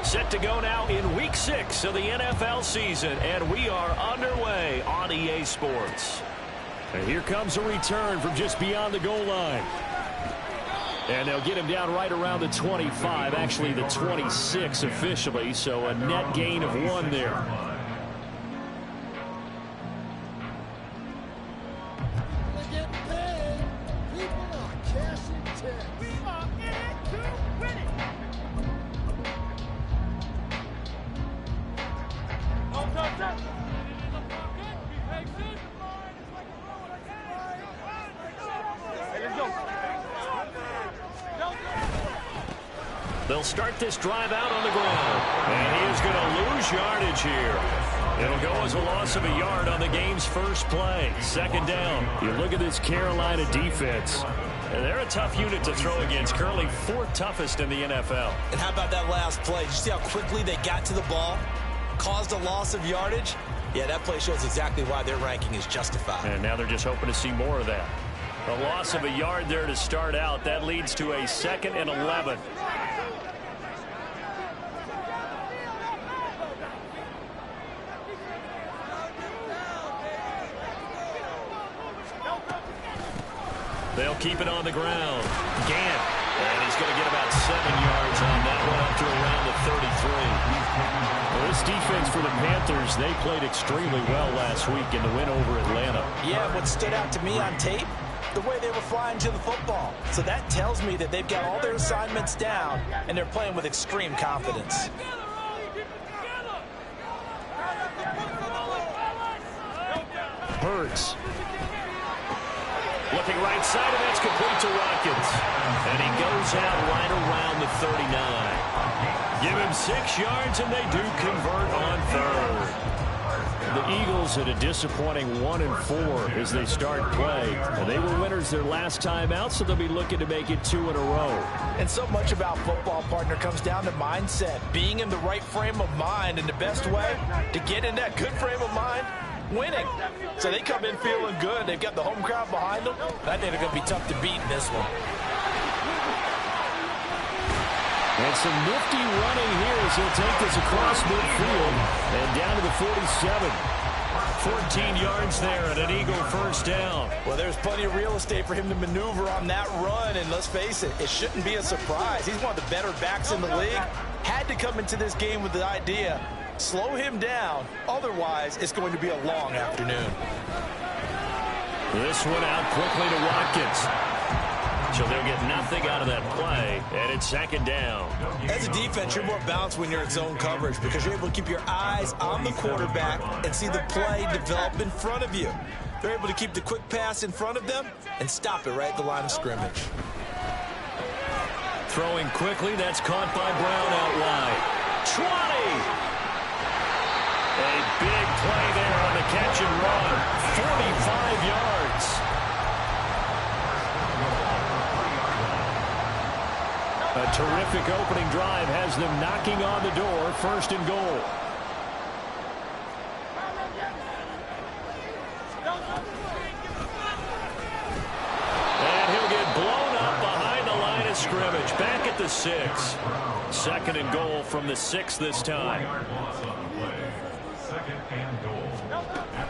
Set to go now in Week 6 of the NFL season, and we are underway on EA Sports. And here comes a return from just beyond the goal line. And they'll get him down right around the 25, actually the 26 officially, so a net gain of 1 there. They'll start this drive out on the ground, and he is going to lose yardage here. It'll go as a loss of a yard on the game's first play. Second down. You look at this Carolina defense. And they're a tough unit to throw against, currently 4th toughest in the NFL. And how about that last play? Did you see how quickly they got to the ball? Caused a loss of yardage? Yeah, that play shows exactly why their ranking is justified. And now they're just hoping to see more of that. A loss of a yard there to start out. That leads to a 2nd and 11. They'll keep it on the ground. Gant. And he's going to get about 7 yards on that one up to around the 33. Well, this defense for the Panthers, they played extremely well last week in the win over Atlanta. Yeah, what stood out to me on tape, the way they were flying to the football. So that tells me that they've got all their assignments down, and they're playing with extreme confidence. Hurts. Looking right side, and that's complete to Watkins. And he goes out right around the 39. Give him 6 yards, and they do convert on 3rd. The Eagles had a disappointing 1-4 as they start play. And they were winners their last time out, so they'll be looking to make it 2 in a row. And so much about football, partner, comes down to mindset. Being in the right frame of mind, and the best way to get in that good frame of mind, winning. So they come in feeling good. They've got the home crowd behind them. I think they're going to be tough to beat in this one. And some nifty running here as he'll take this across midfield and down to the 47. 14 yards there and an Eagle first down. Well, there's plenty of real estate for him to maneuver on that run, and let's face it, it shouldn't be a surprise. He's one of the better backs in the league. Had to come into this game with the idea, slow him down, otherwise it's going to be a long afternoon. This one out quickly to Watkins. So they'll get nothing out of that play, and it's 2nd down. As a defense, you're more balanced when you're in zone coverage because you're able to keep your eyes on the quarterback and see the play develop in front of you. They're able to keep the quick pass in front of them and stop it right at the line of scrimmage. Throwing quickly, that's caught by Brown out wide. 20! A big play there on the catch and run. 45 yards. A terrific opening drive has them knocking on the door. 1st and goal. And he'll get blown up behind the line of scrimmage. Back at the 6. 2nd and goal from the 6 this time.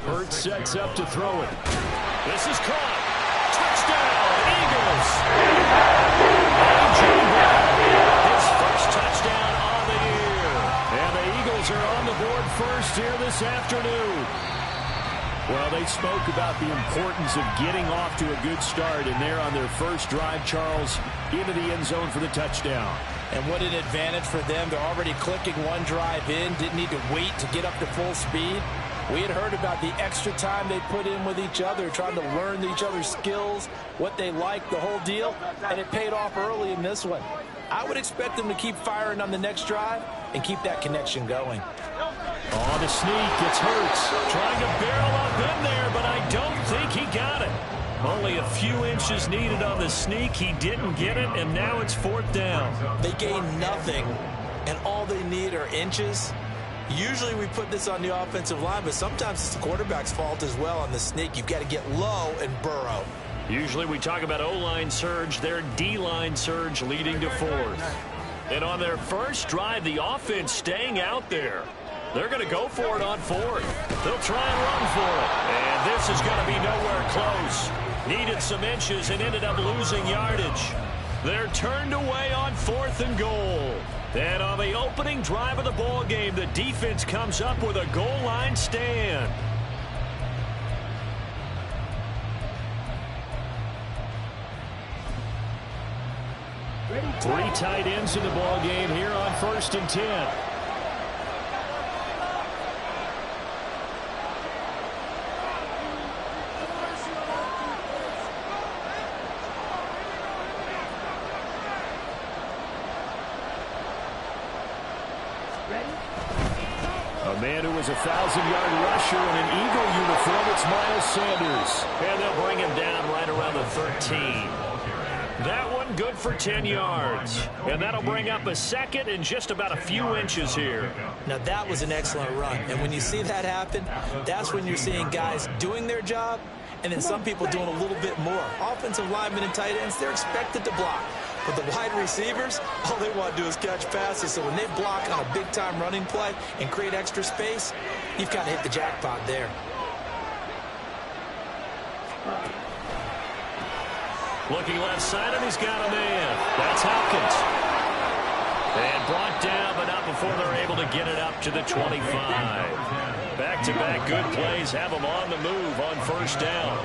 Hurts sets up to throw it. This is caught. Touchdown, Eagles. His first touchdown on the year. And the Eagles are on the board first here this afternoon. Well, they spoke about the importance of getting off to a good start, and they're on their first drive, Charles, into the end zone for the touchdown. And what an advantage for them. They're already clicking one drive in, didn't need to wait to get up to full speed. We had heard about the extra time they put in with each other, trying to learn each other's skills, what they like, the whole deal, and it paid off early in this one. I would expect them to keep firing on the next drive and keep that connection going. Oh, the sneak gets Hurts. Trying to barrel up in there, but I don't think he got it. Only a few inches needed on the sneak. He didn't get it, and now it's 4th down. They gain nothing, and all they need are inches. Usually we put this on the offensive line, but sometimes it's the quarterback's fault as well on the sneak. You've got to get low and burrow. Usually we talk about O-line surge, their D-line surge leading to fourth. And on their first drive, the offense staying out there. They're going to go for it on fourth. They'll try and run for it. And this is going to be nowhere close. Needed some inches and ended up losing yardage. They're turned away on 4th and goal. And on the opening drive of the ball game, the defense comes up with a goal line stand. Three tight ends in the ball game here on 1st and 10. A man who was a 1,000-yard rusher in an Eagle uniform, it's Miles Sanders. And they'll bring him down right around the 13. That one good for 10 yards. And that'll bring up a second and just about a few inches here. Now, that was an excellent run. And when you see that happen, that's when you're seeing guys doing their job and then some people doing a little bit more. Offensive linemen and tight ends, they're expected to block. But the wide receivers, all they want to do is catch passes. So when they block on a big-time running play and create extra space, you've got to hit the jackpot there. Looking left side, and he's got a man. That's Hopkins. And brought down, but not before they're able to get it up to the 25. Back-to-back good plays have them on the move on 1st down.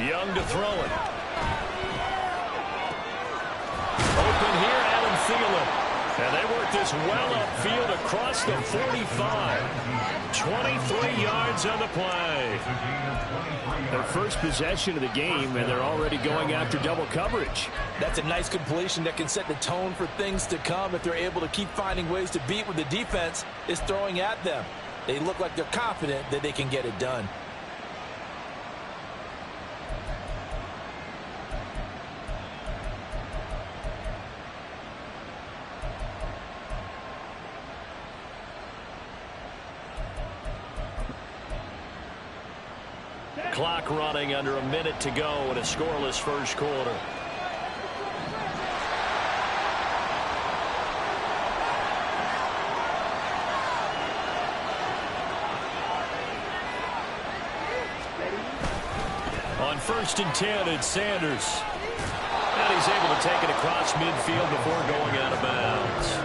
Young to throw it. Open here, Adam Thielen. And they work this well upfield across the 45. 23 yards on the play. Their first possession of the game, and they're already going after double coverage. That's a nice completion that can set the tone for things to come if they're able to keep finding ways to beat what the defense is throwing at them. They look like they're confident that they can get it done. Clock running under a minute to go in a scoreless first quarter. On 1st and 10, it's Sanders. And he's able to take it across midfield before going out of bounds.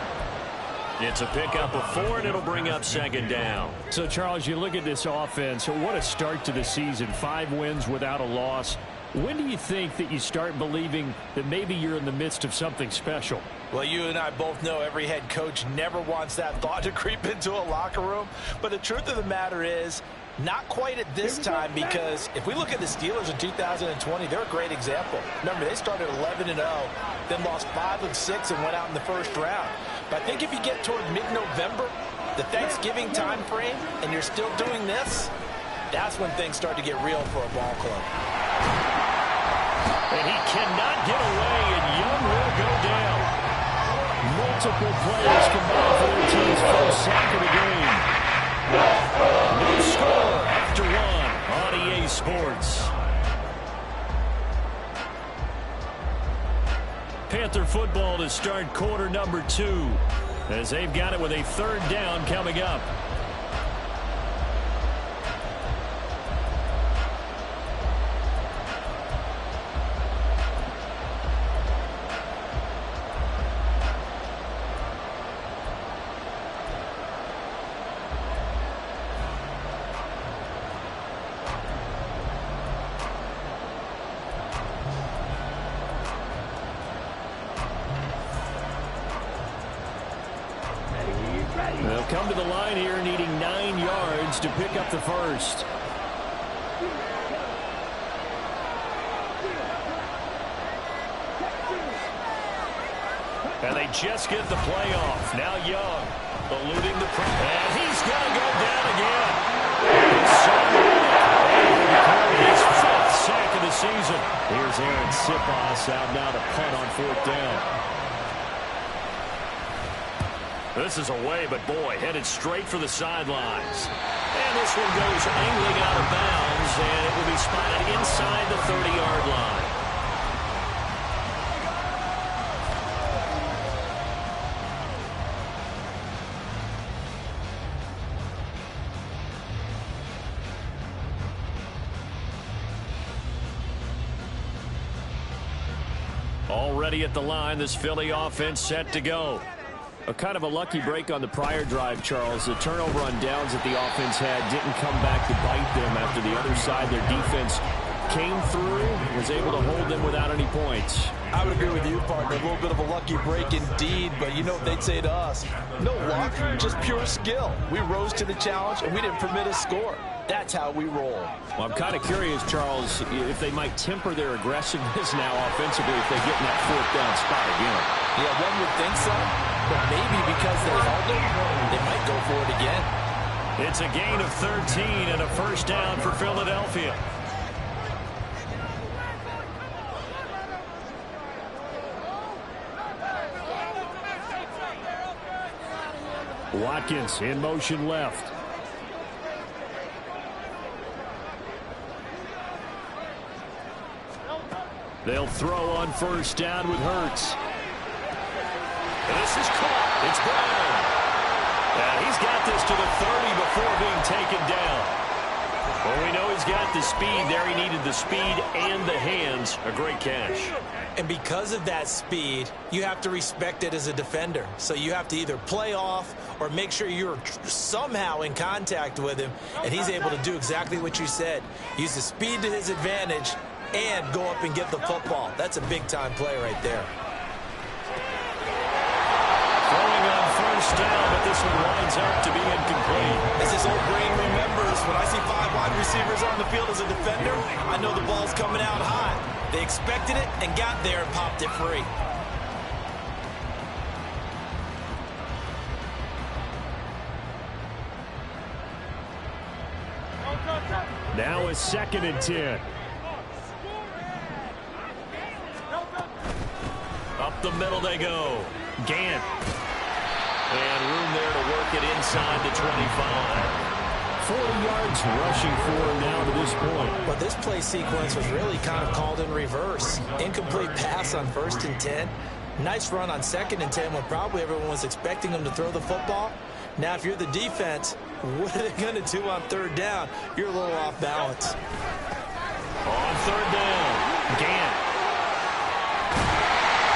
It's a pickup of 4, and it'll bring up 2nd down. So, Charles, you look at this offense. What a start to the season. 5 wins without a loss. When do you think that you start believing that maybe you're in the midst of something special? Well, you and I both know every head coach never wants that thought to creep into a locker room. But the truth of the matter is, not quite at this time, because if we look at the Steelers in 2020, they're a great example. Remember, they started 11-0, then lost 5 of 6 and went out in the first round. But I think if you get toward mid-November, the Thanksgiving time frame, and you're still doing this, that's when things start to get real for a ball club. And he cannot get away, and Young will go down. Multiple players combined for their team's first sack of the game. New score after 1 on EA Sports. Panther football to start quarter number 2 as they've got it with a 3rd down coming up. They'll come to the line here needing 9 yards to pick up the first. And they just get the play off. Now Young eluding the pressure. And he's going to go down again. His 5th sack of the season. Here's Aaron Siposs out now to punt on 4th down. This is away, but boy, headed straight for the sidelines. And this one goes angling out of bounds, and it will be spotted inside the 30-yard line. Already at the line, this Philly offense set to go. A kind of a lucky break on the prior drive, Charles. The turnover on downs that the offense had didn't come back to bite them after the other side. Their defense came through, was able to hold them without any points. I would agree with you, partner. A little bit of a lucky break indeed, but you know what they'd say to us? No luck, just pure skill. We rose to the challenge, and we didn't permit a score. That's how we roll. Well, I'm kind of curious, Charles, if they might temper their aggressiveness now offensively if they get in that fourth down spot again. Yeah, one would think so, but maybe because they held it, they might go for it again. It's a gain of 13 and a first down for Philadelphia. Watkins in motion left. They'll throw on first down with Hurts. And this is caught. It's Brown. And he's got this to the 30 before being taken down. Well, we know he's got the speed there. He needed the speed and the hands. A great catch. And because of that speed, you have to respect it as a defender. So you have to either play off or make sure you're somehow in contact with him. And he's able to do exactly what you said. Use the speed to his advantage and go up and get the football. That's a big-time play right there. Throwing on first down, but this one winds up to be incomplete. As his old brain remembers, when I see 5 wide receivers on the field as a defender, I know the ball's coming out high. They expected it and got there and popped it free. Now a 2nd and 10. Up the middle they go. Gant. And room there to work it inside the 25. 40 yards rushing for him now to this point. But this play sequence was really kind of called in reverse. Incomplete pass on 1st and 10. Nice run on 2nd and 10 when probably everyone was expecting him to throw the football. Now, if you're the defense, what are they going to do on 3rd down? You're a little off balance. On 3rd down, Gant.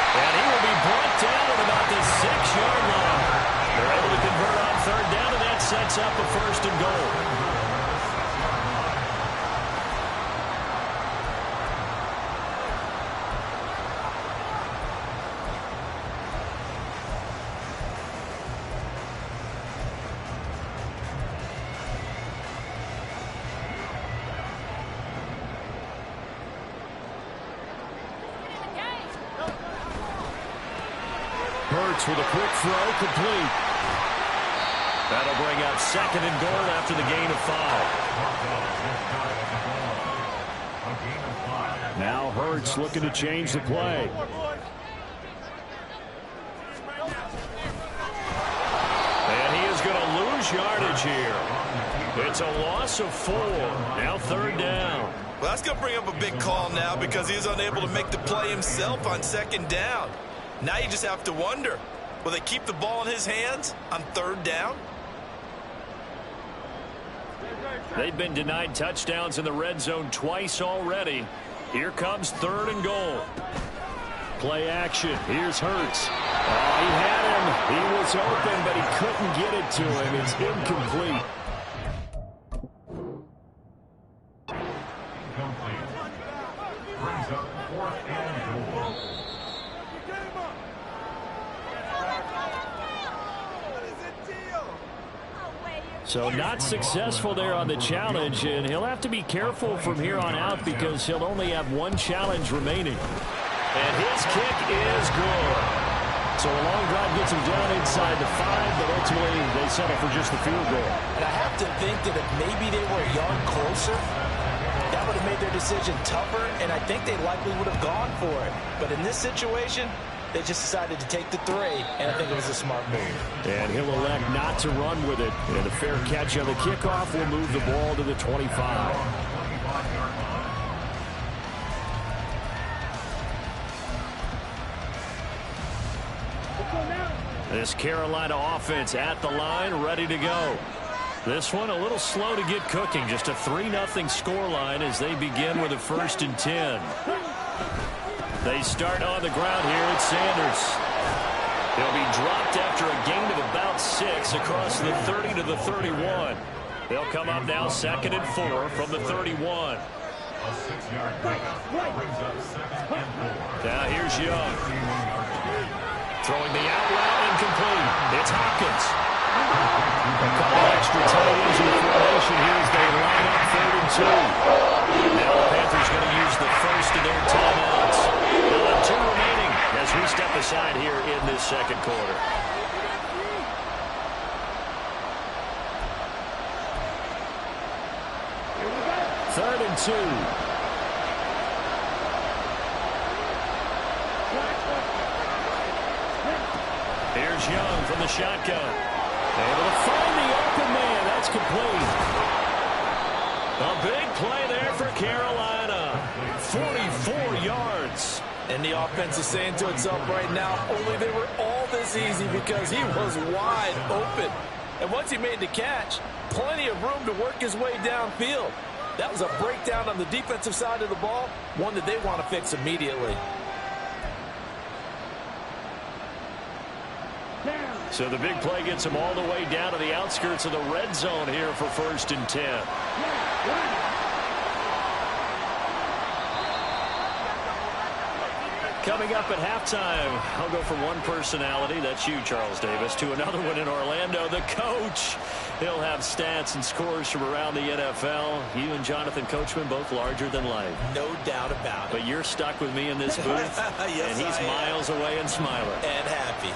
And he will be brought down at about the 6-yard line. They're able to convert on 3rd down, and that sets up a 1st and goal. Hurts with a quick throw, complete. That'll bring up 2nd and goal after the gain of 5. Now Hurts looking to change the play. And he is going to lose yardage here. It's a loss of 4. Now 3rd down. Well, that's going to bring up a big call now because he was unable to make the play himself on 2nd down. Now you just have to wonder, will they keep the ball in his hands on 3rd down? They've been denied touchdowns in the red zone twice already. Here comes 3rd and goal. Play action. Here's Hurts. Oh, he had him. He was open, but he couldn't get it to him. It's incomplete. Brings up 4th and goal. So not successful there on the challenge, and he'll have to be careful from here on out because he'll only have 1 challenge remaining. And his kick is good. So a long drive gets him down inside the 5, but ultimately they settle for just the field goal. And I have to think that if maybe they were a yard closer, that would have made their decision tougher, and I think they likely would have gone for it. But in this situation, They just decided to take the 3, and I think it was a smart move. And he'll elect not to run with it. And a fair catch on the kickoff will move the ball to the 25. This Carolina offense at the line, ready to go. This one a little slow to get cooking. Just a 3-0 scoreline as they begin with a 1st and 10. They start on the ground here at Sanders. He'll be dropped after a gain of about 6 across the 30 to the 31. They'll come up now 2nd and 4 from the 31. Now here's Young. Throwing the out route incomplete. It's Hopkins. A couple extra tight ends in the formation here as they line up 3rd and 2. Now the Panthers going to use the first of their timeouts. They'll have 2 remaining as we step aside here in this 2nd quarter. Third and 2. Here's Young from the shotgun. Able to find the open man. That's complete. A big play there for Carolina. 44 yards. And the offense is saying to itself right now, only they were all this easy because he was wide open. And once he made the catch, plenty of room to work his way downfield. That was a breakdown on the defensive side of the ball, one that they want to fix immediately. So the big play gets him all the way down to the outskirts of the red zone here for 1st and 10. Coming up at halftime, I'll go from one personality, that's you, Charles Davis, to another one in Orlando, the coach. He'll have stats and scores from around the NFL. You and Jonathan Coachman both larger than life. No doubt about it. But you're stuck with me in this booth, yes, and he's miles away and smiling. And happy.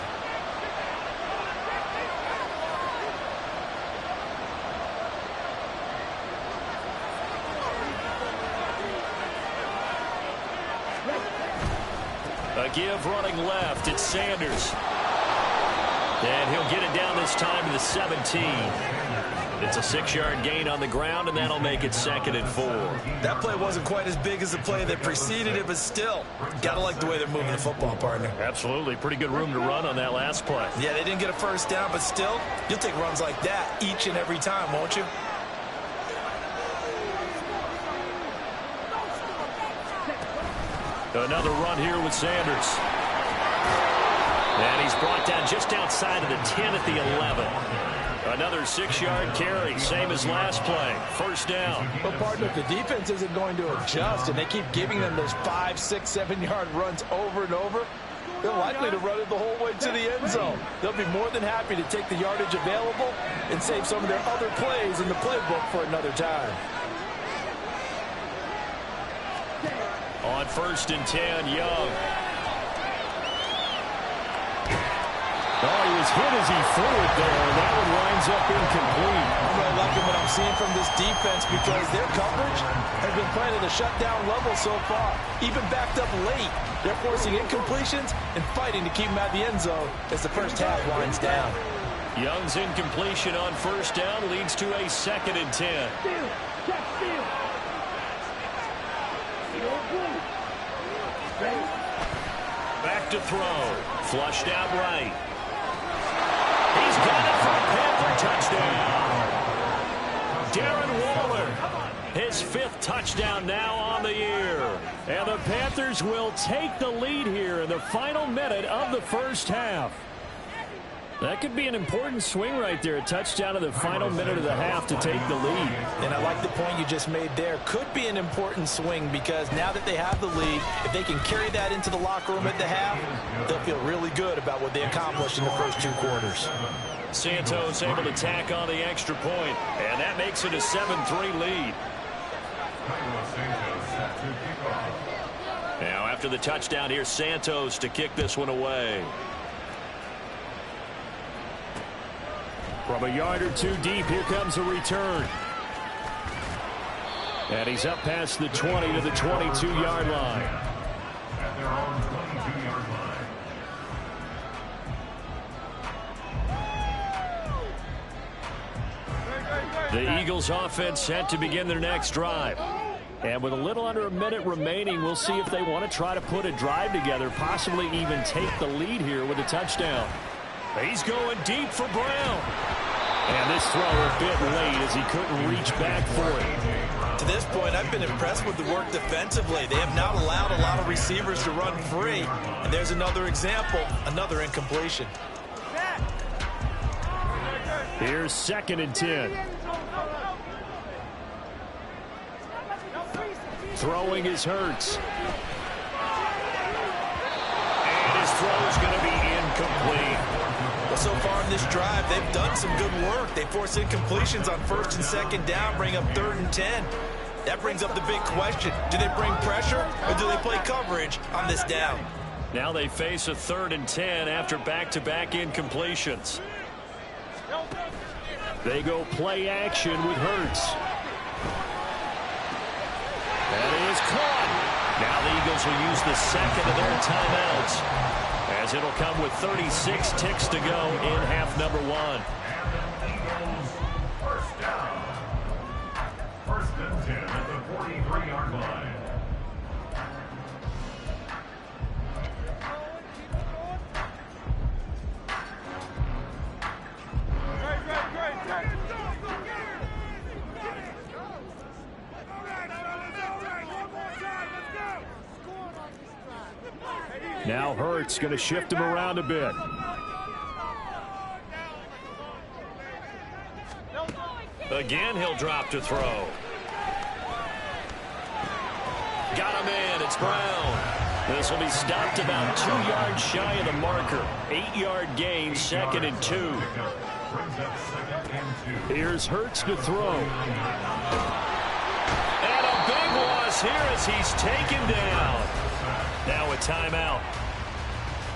A give running left. It's Sanders. And he'll get it down this time to the 17. It's a 6-yard gain on the ground, and that'll make it 2nd and 4. That play wasn't quite as big as the play that preceded it, but still, gotta like the way they're moving the football, partner. Absolutely. Pretty good room to run on that last play. Yeah, they didn't get a first down, but still, you'll take runs like that each and every time, won't you? Another run here with Sanders. And he's brought down just outside of the 10 at the 11. Another 6-yard carry, same as last play. First down. But, partner, if the defense isn't going to adjust and they keep giving them those 5, 6, 7-yard runs over and over, they're likely to run it the whole way to the end zone. They'll be more than happy to take the yardage available and save some of their other plays in the playbook for another time. On 1st and 10, Young. Oh, he was hit as he threw it there, and that one winds up incomplete. I'm really liking what I'm seeing from this defense because their coverage has been playing at a shutdown level so far. Even backed up late, they're forcing incompletions and fighting to keep them out of the end zone as the first half winds down. Young's incompletion on 1st down leads to a 2nd and 10. Back to throw. Flushed out right. He's got it for a Panther touchdown. Darren Waller, his 5th touchdown now on the year. And the Panthers will take the lead here in the final minute of the first half. That could be an important swing right there. A touchdown in the final minute of the half to take the lead. And I like the point you just made there. Could be an important swing because now that they have the lead, if they can carry that into the locker room at the half, they'll feel really good about what they accomplished in the first 2 quarters. Santos able to tack on the extra point, and that makes it a 7-3 lead. Now after the touchdown here, Santos to kick this one away. From a yard or 2 deep, here comes a return. And he's up past the 20 to the 22-yard line. The Eagles offense set to begin their next drive. And with a little under a minute remaining, we'll see if they want to try to put a drive together, possibly even take the lead here with a touchdown. He's going deep for Brown. And this throw a bit late as he couldn't reach back for it. To this point, I've been impressed with the work defensively. They have not allowed a lot of receivers to run free. And there's another example, another incompletion. Here's 2nd and 10. Throwing is Hurts. And his throw's going to be incomplete. Well, so far in this drive, they've done some good work. They force incompletions on 1st and 2nd down, bring up 3rd and 10. That brings up the big question. Do they bring pressure or do they play coverage on this down? Now they face a 3rd and 10 after back-to-back incompletions. They go play action with Hurts. That is caught. Now the Eagles will use the second of their timeouts, as it'll come with 36 ticks to go in half number 1. First down. 1st and 10 at the 43-yard line. Now Hurts going to shift him around a bit. Again, he'll drop to throw. Got him in. It's Brown. This will be stopped about 2 yards shy of the marker. 8-yard gain, 2nd and 2. Here's Hurts to throw. And a big loss here as he's taken down. Now a timeout.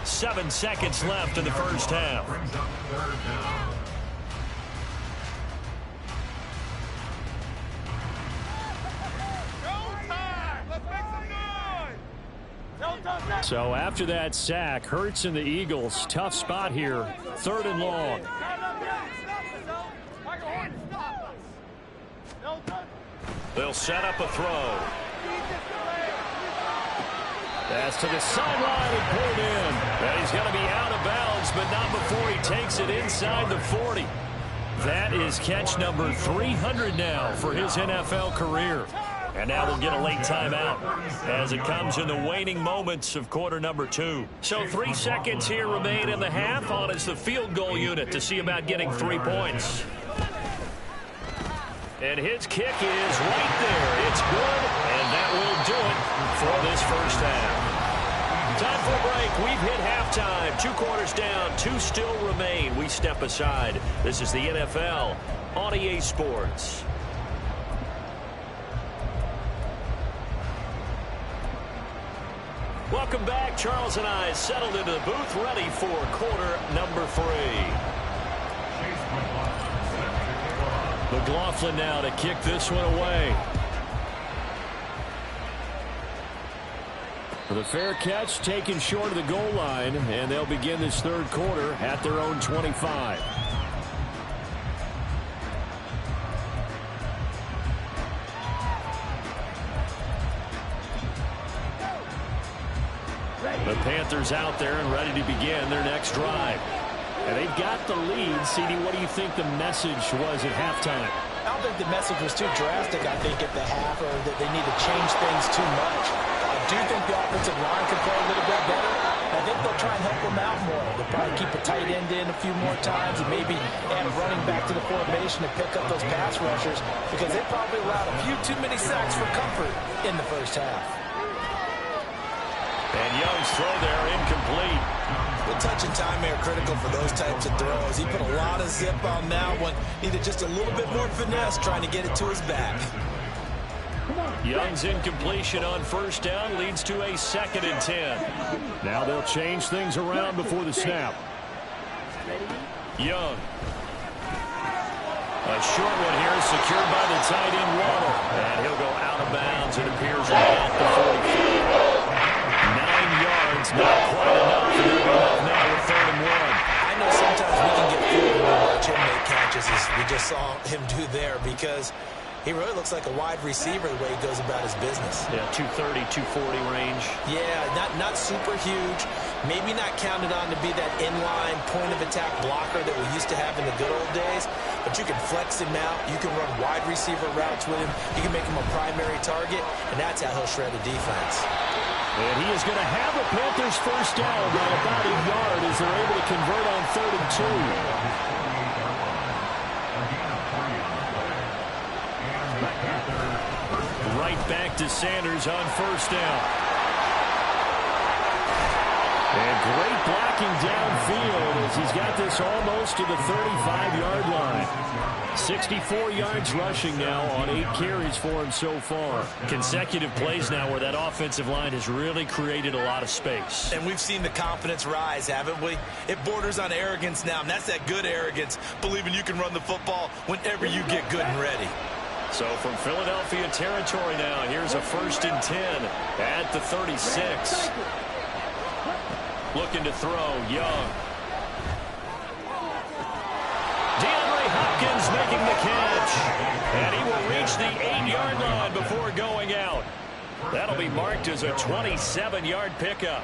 7 seconds left in the first half. So after that sack, Hurts and the Eagles, tough spot here. 3rd and long. They'll set up a throw. Pass to the sideline and pulled in. And he's going to be out of bounds, but not before he takes it inside the 40. That is catch number 300 now for his NFL career. And now we'll get a late timeout as it comes in the waning moments of quarter number 2. So 3 seconds here remain in the half. On is the field goal unit to see about getting 3 points. And his kick is right there. It's good, and that will do it for this first half. Time for a break. We've hit halftime. 2 quarters down. 2 still remain. We step aside. This is the NFL on EA Sports. Welcome back. Charles and I settled into the booth, ready for quarter number 3. McLaughlin now to kick this one away. The fair catch taken short of the goal line, and they'll begin this 3rd quarter at their own 25. The Panthers out there and ready to begin their next drive. And they've got the lead. CD, what do you think the message was at halftime? I don't think the message was too drastic, I think, at the half, or that they need to change things too much. I do think the offensive line can play a little bit better. I think they'll try and help them out more. They'll probably keep a tight end in a few more times and maybe add running back to the formation to pick up those pass rushers, because they probably allowed a few too many sacks for comfort in the first half. And Young's throw there incomplete. The touch and timing are critical for those types of throws. He put a lot of zip on that one. Needed just a little bit more finesse trying to get it to his back. Young's incompletion on first down leads to a 2nd and 10. Now they'll change things around before the snap. Young. A short one here secured by the tight end Waddle. And he'll go out of bounds. It appears at the 40. 9 yards, not quite enough. They'll be off now with 3rd and 1. I know sometimes we can get fooled when we watch him make catches. We just saw him do there, because he really looks like a wide receiver the way he goes about his business. Yeah, 230, 240 range. Yeah, not super huge. Maybe not counted on to be that inline point-of-attack blocker that we used to have in the good old days. But you can flex him out. You can run wide receiver routes with him. You can make him a primary target, and that's how he'll shred a defense. And he is going to have the Panthers first down by about a yard as they're able to convert on 3rd and 2. Right back to Sanders on first down. And great blocking downfield as he's got this almost to the 35-yard line. 64 yards rushing now on 8 carries for him so far. Consecutive plays now where that offensive line has really created a lot of space. And we've seen the confidence rise, haven't we? It borders on arrogance now, and that's that good arrogance, believing you can run the football whenever you get good and ready. So from Philadelphia territory now, here's a 1st and 10 at the 36. Looking to throw, Young. DeAndre Hopkins making the catch. And he will reach the 8-yard line before going out. That'll be marked as a 27-yard pickup.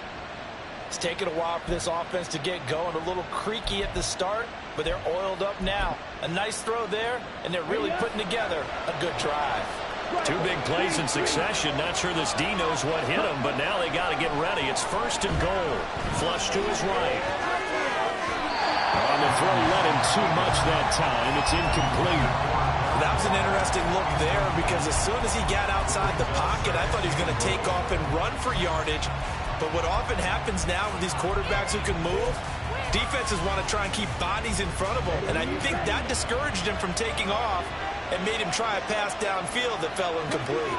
It's taken a while for this offense to get going. A little creaky at the start, but they're oiled up now. A nice throw there, and they're really putting together a good drive. 2 big plays in succession. Not sure this D knows what hit him, but now they got to get ready. It's 1st and goal. Flush to his right. On the throw, let him too much that time. It's incomplete. That was an interesting look there, because as soon as he got outside the pocket, I thought he was going to take off and run for yardage. But what often happens now with these quarterbacks who can move, defenses want to try and keep bodies in front of them. And I think that discouraged him from taking off and made him try a pass downfield that fell incomplete.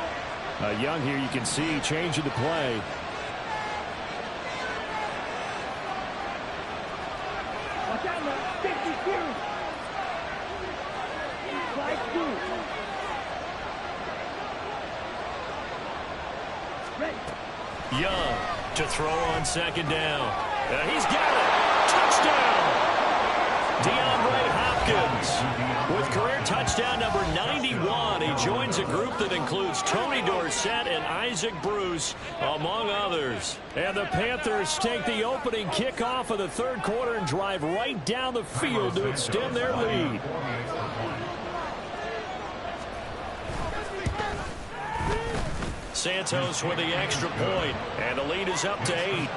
Young here, you can see changing the play. Young to throw on 2nd down. He's got it. Touchdown. DeAndre Hopkins with career touchdown number 91. He joins a group that includes Tony Dorsett and Isaac Bruce, among others. And the Panthers take the opening kickoff of the 3rd quarter and drive right down the field to extend their lead. Santos with the extra point, and the lead is up to 8.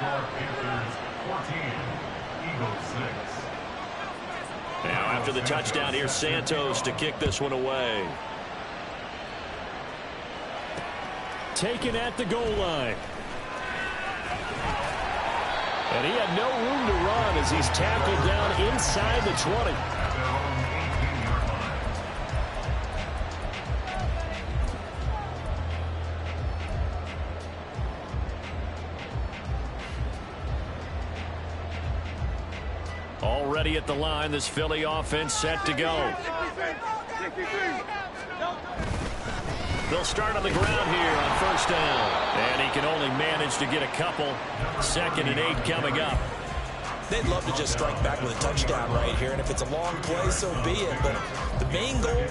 Now after the touchdown, here's Santos to kick this one away. Taken at the goal line. And he had no room to run as he's tackled down inside the 20. Already at the line, this Philly offense set to go. They'll start on the ground here on 1st down. And he can only manage to get a couple. 2nd and 8 coming up. They'd love to just strike back with a touchdown right here, and if it's a long play, so be it. But the main goal,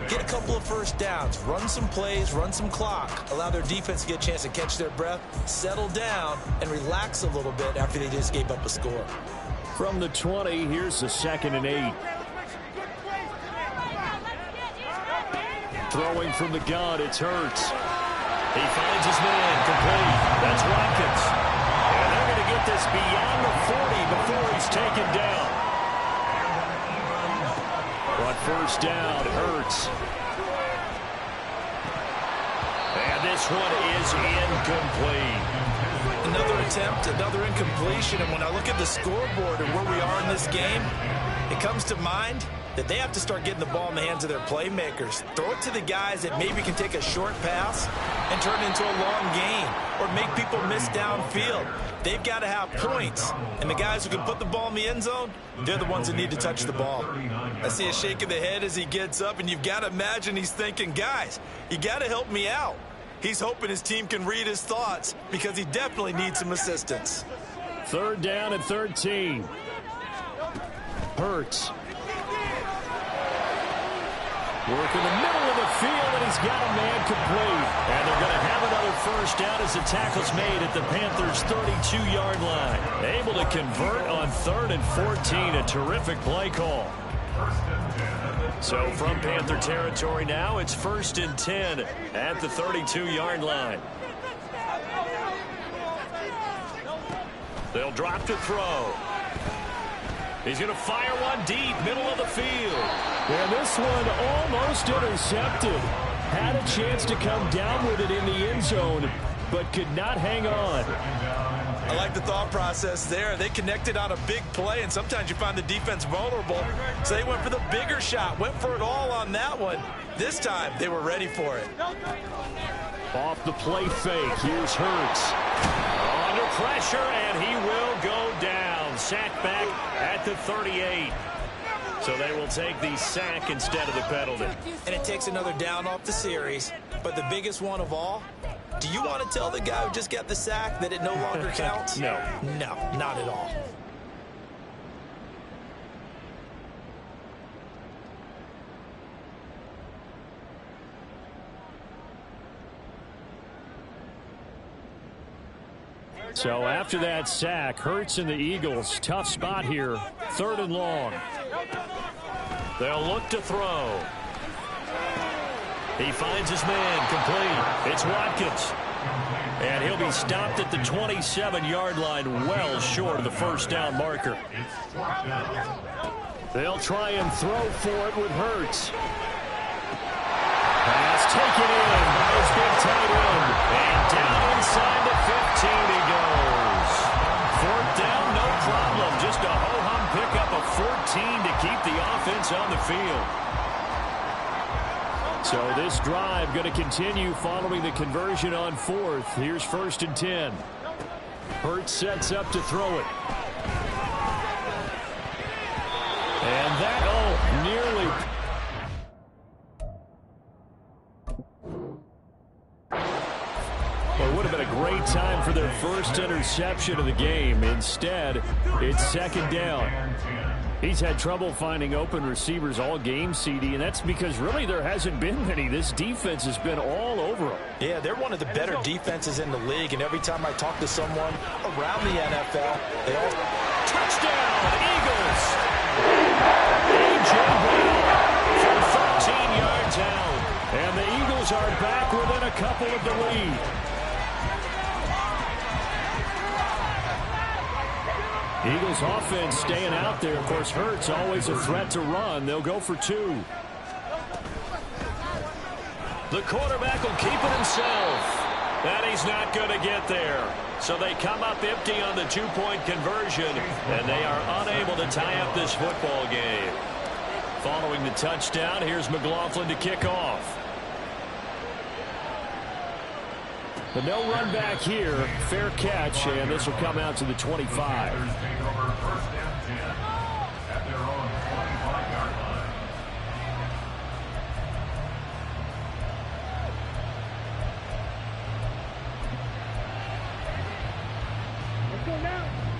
get a couple of 1st downs, run some plays, run some clock, allow their defense to get a chance to catch their breath, settle down, and relax a little bit after they just gave up a score. From the 20, here's the 2nd and 8. Throwing from the gun, it's Hurts. He finds his man, complete. That's Watkins. And they're going to get this beyond the 40 before he's taken down. On 1st down, Hurts. And this one is incomplete. Another attempt, another incompletion, and when I look at the scoreboard and where we are in this game, it comes to mind that they have to start getting the ball in the hands of their playmakers. Throw it to the guys that maybe can take a short pass and turn it into a long gain or make people miss downfield. They've got to have points, and the guys who can put the ball in the end zone, they're the ones that need to touch the ball. I see a shake of the head as he gets up, and you've got to imagine he's thinking, guys, you got to help me out. He's hoping his team can read his thoughts because he definitely needs some assistance. 3rd down and 13. Hurts. Working the middle of the field, and he's got a man complete. And they're going to have another first down as the tackle's made at the Panthers' 32-yard line. Able to convert on 3rd and 14. A terrific play call. So from Panther territory now, it's 1st and 10 at the 32-yard line. They'll drop to throw. He's going to fire one deep, middle of the field. And this one almost intercepted. Had a chance to come down with it in the end zone, but could not hang on. I like the thought process there. They connected on a big play, and sometimes you find the defense vulnerable. So they went for the bigger shot, went for it all on that one. This time, they were ready for it. Off the play fake, here's Hurts. Under pressure, and he will go down. Sacked back at the 38. So they will take the sack instead of the penalty. And it takes another down off the series. But the biggest one of all, do you want to tell the guy who just got the sack that it no longer counts? No. No, not at all. So after that sack, Hurts and the Eagles, tough spot here, 3rd and long. They'll look to throw. He finds his man complete. It's Watkins. And he'll be stopped at the 27-yard line, well short of the first down marker. They'll try and throw for it with Hurts. Pass taken in by his big tight end. And down inside the 15 he goes. 4th down, no problem. Just a ho-hum pickup of 14 to keep the offense on the field. So this drive going to continue following the conversion on 4th. Here's 1st and 10. Hurts sets up to throw it. And that, nearly. Well, it would have been a great time for their first interception of the game. Instead, it's 2nd down. He's had trouble finding open receivers all game, CD, and that's because really there hasn't been many. This defense has been all over them. Yeah, they're one of the better defenses in the league, and every time I talk to someone around the NFL, they all... Touchdown, Eagles! A.J. Brown from 13 yards out. And the Eagles are back within a couple of the lead. Eagles offense staying out there. Of course, Hurts always a threat to run. They'll go for 2. The quarterback will keep it himself. And he's not going to get there. So they come up empty on the 2-point conversion, and they are unable to tie up this football game. Following the touchdown, here's McLaughlin to kick off. But no run back here. Fair catch, and this will come out to the 25.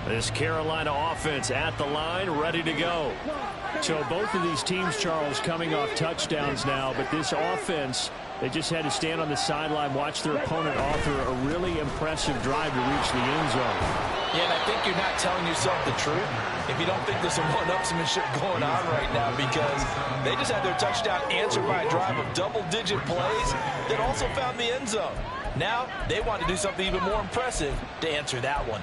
This Carolina offense at the line, ready to go. So both of these teams, Charles, coming off touchdowns now, but this offense, they just had to stand on the sideline, watch their opponent author a really impressive drive to reach the end zone. Yeah, and I think you're not telling yourself the truth if you don't think there's some one-upsmanship going on right now, because they just had their touchdown answered by a drive of double-digit plays that also found the end zone. Now they want to do something even more impressive to answer that one.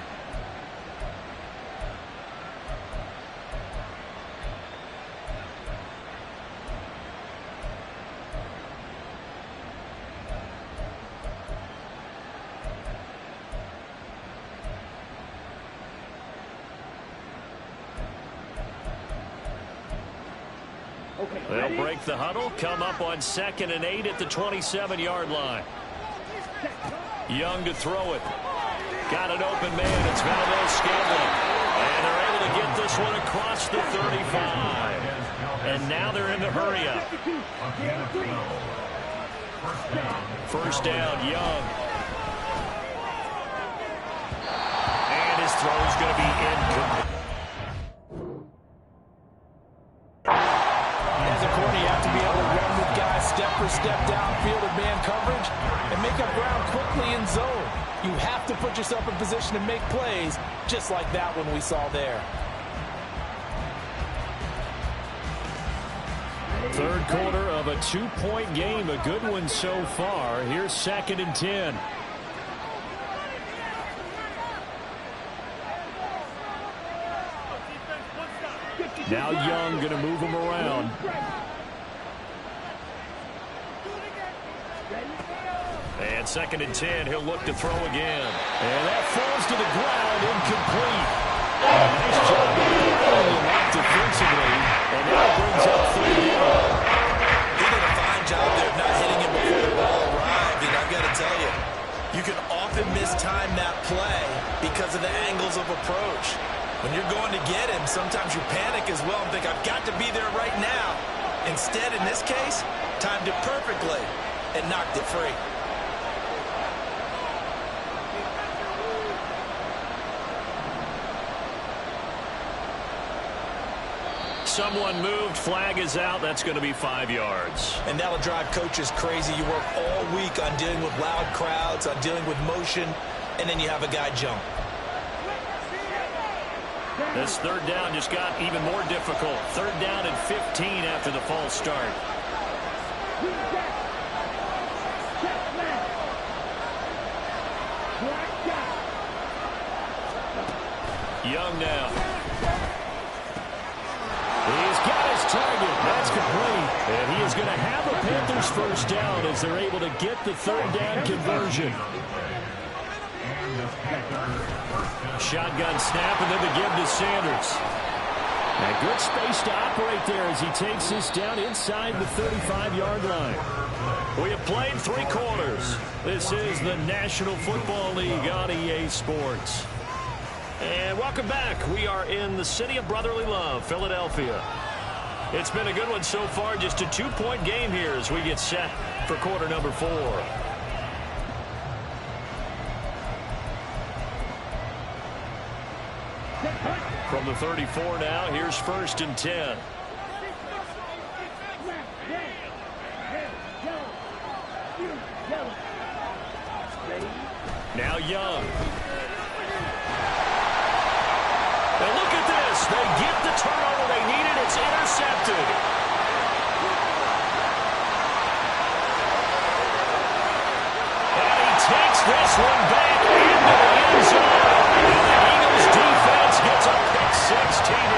They'll break the huddle, come up on 2nd and 8 at the 27-yard line. Young to throw it. Got an open man. It's Valdez-Scantling. And they're able to get this one across the 35. And now they're in the hurry-up. First down, Young. And his throw's going to be incomplete. As a corner, you have to be able to run with downfield in man coverage and make up ground quickly in zone. You have to put yourself in position to make plays, just like that one we saw there. Third quarter of a 2-point game, a good one so far. Here's 2nd and 10. Now Young going to move him around. And 2nd and 10, he'll look to throw again. And that falls to the ground, incomplete. Nice job controlling him out defensively, and now brings up 3rd down. He did a fine job there of not hitting him before the ball arrived, and I've got to tell you, you can often mistime that play because of the angles of approach. When you're going to get him, sometimes you panic as well and think, I've got to be there right now. Instead, in this case, timed it perfectly and knocked it free. Someone moved, flag is out. That's going to be 5 yards. And that'll drive coaches crazy. You work all week on dealing with loud crowds, on dealing with motion, and then you have a guy jump. This 3rd down just got even more difficult. 3rd down and 15 after the false start. Young now. He's got his target. That's complete. And he is going to have a Panthers 1st down as they're able to get the 3rd down conversion. Shotgun snap, and then the give to Sanders. A good space to operate there as he takes this down inside the 35-yard line. We have played 3 quarters. This is the National Football League on EA Sports. And welcome back. We are in the city of brotherly love, Philadelphia. It's been a good one so far. Just a 2-point game here as we get set for quarter number 4. From the 34 now, here's 1st and 10. Now Young. And look at this. They get the turnover they needed. It's intercepted. And he takes this one back into the end zone. And the Eagles defense gets a pick-6 TD.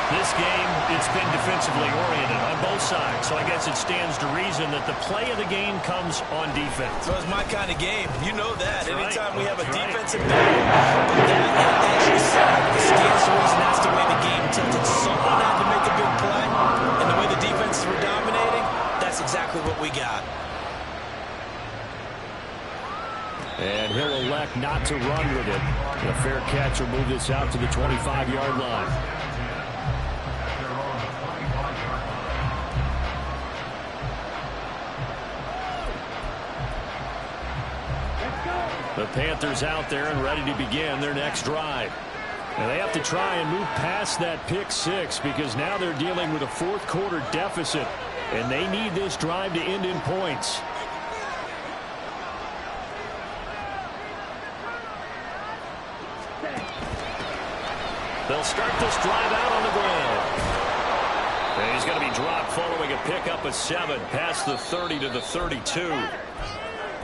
This game, it's been defensively oriented on both sides. So I guess it stands to reason that the play of the game comes on defense. So it's my kind of game. You know that. That's Anytime right. we have a That's defensive battle, as you said, it stands to reason that's the way the game tilted. Someone had to make a big play, and the way the defenses were dominating, that's exactly what we got. And he'll elect not to run with it. A fair catch will move this out to the 25-yard line. The Panthers out there and ready to begin their next drive. And they have to try and move past that pick-6 because now they're dealing with a 4th quarter deficit. And they need this drive to end in points. They'll start this drive out on the ground. And he's going to be dropped following a pickup of 7 past the 30 to the 32.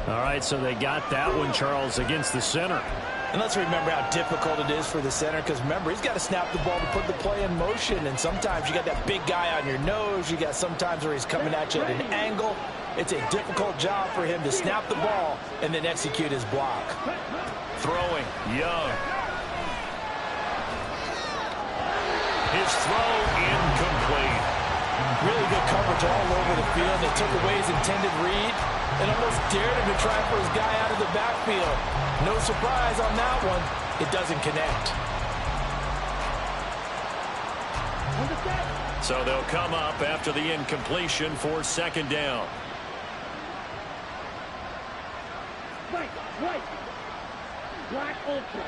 All right, so they got that one, Charles, against the center. And let's remember how difficult it is for the center, because remember, he's got to snap the ball to put the play in motion, and sometimes you got that big guy on your nose. You got sometimes where he's coming at you at an angle. It's a difficult job for him to snap the ball and then execute his block. Throwing, Young. His throw incomplete. Really good coverage all over the field. They took away his intended read and almost dared him to try for his guy out of the backfield. No surprise on that one. It doesn't connect. So they'll come up after the incompletion for 2nd down. Black ultra.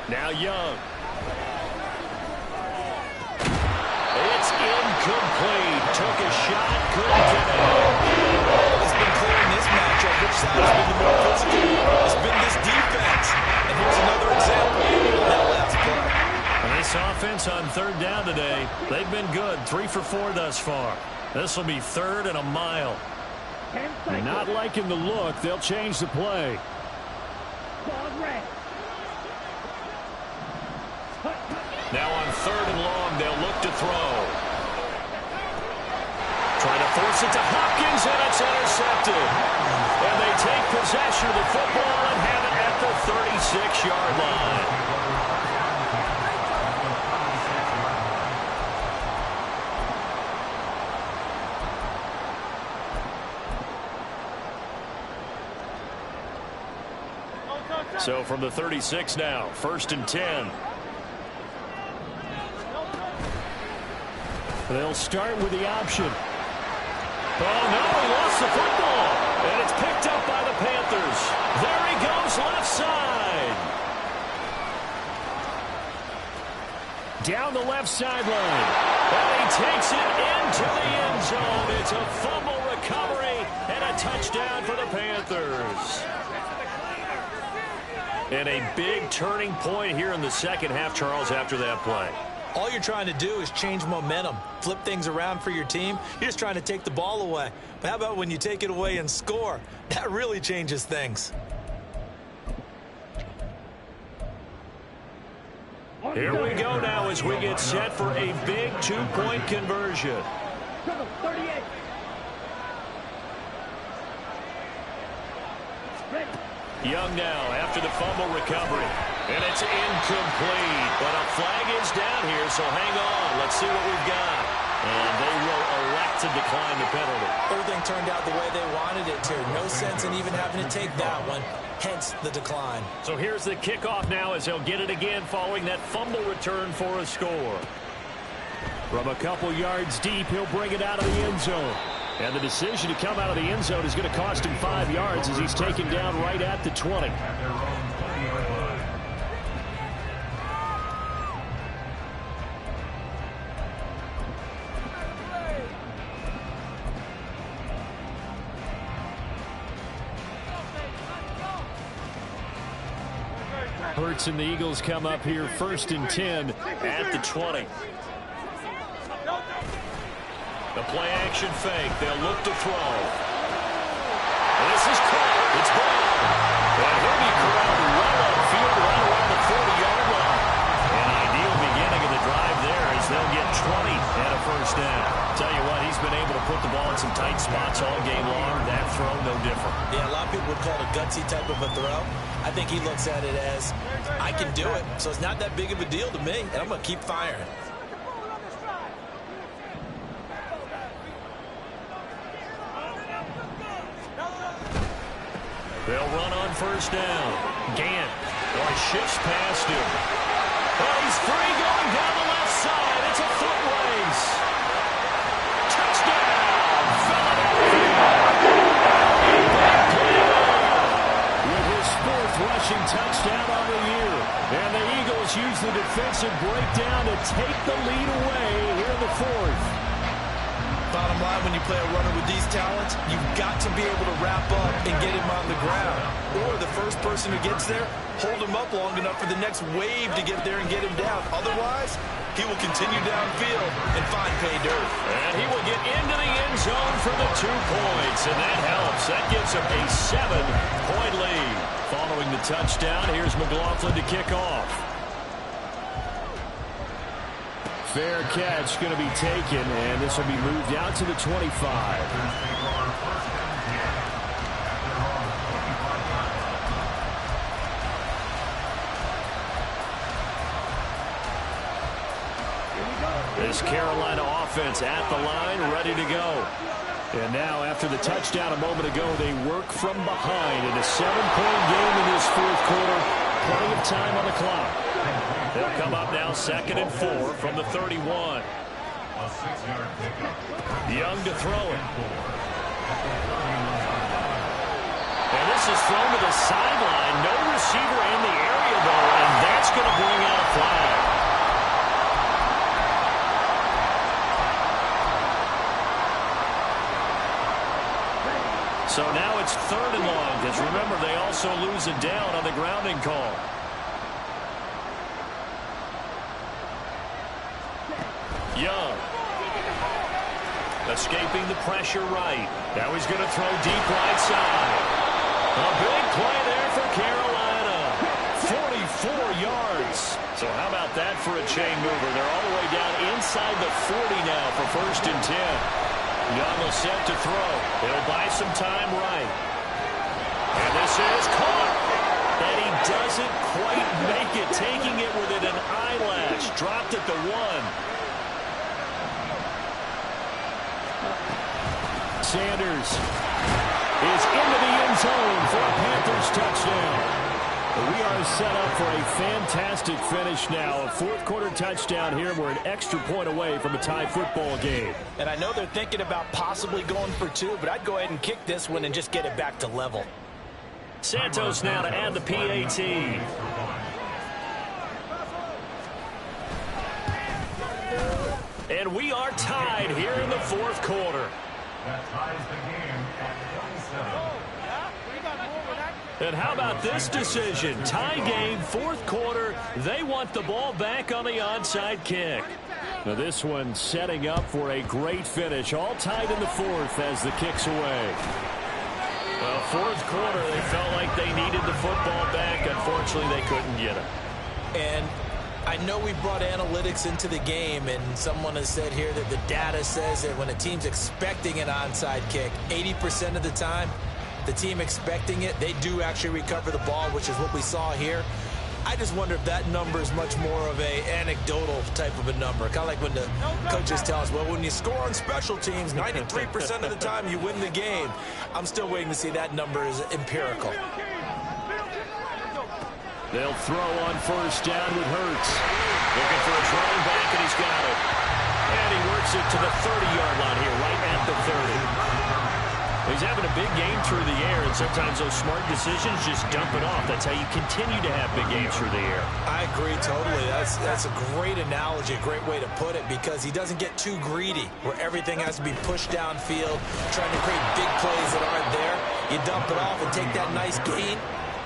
Now Young. It's incomplete. incomplete. Took a shot, couldn't connect. It's been clear in this matchup which side has been the more physical. It's been this defense. And here's another example on that last play. And this offense on third down today, they've been good. 3 for 4 thus far. This will be 3rd and a mile. Not liking the look. They'll change the play. Now on 3rd and long, they'll look to throw. Trying to force it to Hopkins, and it's intercepted. And they take possession of the football and have it at the 36-yard line. So from the 36 now, 1st and 10. They'll start with the option. Oh, no, he lost the football. And it's picked up by the Panthers. There he goes, left side. Down the left sideline. And he takes it into the end zone. It's a fumble recovery and a touchdown for the Panthers. And a big turning point here in the second half, Charles, after that play. All you're trying to do is change momentum, flip things around for your team. You're just trying to take the ball away. But how about when you take it away and score? That really changes things. Here we go now as we get set for a big 2-point conversion. Young now after the fumble recovery. And it's incomplete. But a flag is down here, so hang on. Let's see what we've got. And they will elect to decline the penalty. Everything turned out the way they wanted it to. No sense in even having to take that one. Hence the decline. So here's the kickoff now as they'll get it again following that fumble return for a score. From a couple yards deep, he'll bring it out of the end zone. And the decision to come out of the end zone is going to cost him 5 yards as he's taken down right at the 20. Hurts and the Eagles come up here 1st and 10 at the 20. The play action fake. They'll look to throw. And this is caught. It's ball. And he'll be corralled well upfield right around the 40-yard line. An ideal beginning of the drive there as they'll get 20 and a 1st down. Tell you what, he's been able to put the ball in some tight spots all game long. That throw, no different. Yeah, a lot of people would call it a gutsy type of a throw. I think he looks at it as, I can do it, so it's not that big of a deal to me, and I'm going to keep firing. They'll run on 1st down. Gant shifts past him. Oh, he's free going down the left side. It's a foot race. Touchdown, Philadelphia. With his 4th rushing touchdown on the year. And the Eagles use the defensive breakdown to take the lead away here in the 4th. Bottom line, when you play a runner with these talents, you've got to be able to wrap up and get him on the ground. Or the first person who gets there, hold him up long enough for the next wave to get there and get him down. Otherwise, he will continue downfield and find pay dirt. And he will get into the end zone for the 2 points. And that helps. That gives him a 7-point lead. Following the touchdown, here's McLaughlin to kick off. Fair catch going to be taken, and this will be moved out to the 25. This Carolina offense at the line, ready to go. And now, after the touchdown a moment ago, they work from behind in a 7-point game in this 4th quarter. Plenty of time on the clock. They'll come up now 2nd and 4 from the 31. Young to throw it. And this is thrown to the sideline. No receiver in the area, though, and that's going to bring out a flag. So now it's 3rd and long, because remember, they also lose a down on the grounding call. Young. Escaping the pressure right. Now he's going to throw deep right side. A big play there for Carolina. 44 yards. So how about that for a chain mover? They're all the way down inside the 40 now for 1st and 10. Young will set to throw. He'll buy some time right. And this is caught. And he doesn't quite make it, taking it within an eyelash. Dropped at the 1. Sanders is into the end zone for a Panthers touchdown. We are set up for a fantastic finish now. A 4th quarter touchdown here. We're an extra point away from a tie football game. And I know they're thinking about possibly going for 2, but I'd go ahead and kick this one and just get it back to level. Santos now to add the PAT. And we are tied here in the 4th quarter. That ties the game at 27. And how about this decision? Tie game, 4th quarter. They want the ball back on the onside kick. Now this one setting up for a great finish. All tied in the 4th as the kick's away. Well, 4th quarter, they felt like they needed the football back. Unfortunately, they couldn't get it. And I know we brought analytics into the game, and someone has said here that the data says that when a team's expecting an onside kick, 80% of the time, the team expecting it, they do actually recover the ball, which is what we saw here. I just wonder if that number is much more of a anecdotal type of a number. Kind of like when the coaches tell us, well, when you score on special teams, 93% of the time you win the game. I'm still waiting to see that number is empirical. They'll throw on 1st down with Hurts. Looking for a throwing back, and he's got it. And he works it to the 30-yard line here, right at the 30. He's having a big game through the air, and sometimes those smart decisions just dump it off. That's how you continue to have big games through the air. I agree totally. That's a great analogy, a great way to put it, because he doesn't get too greedy where everything has to be pushed downfield, trying to create big plays that aren't there. You dump it off and take that nice gain,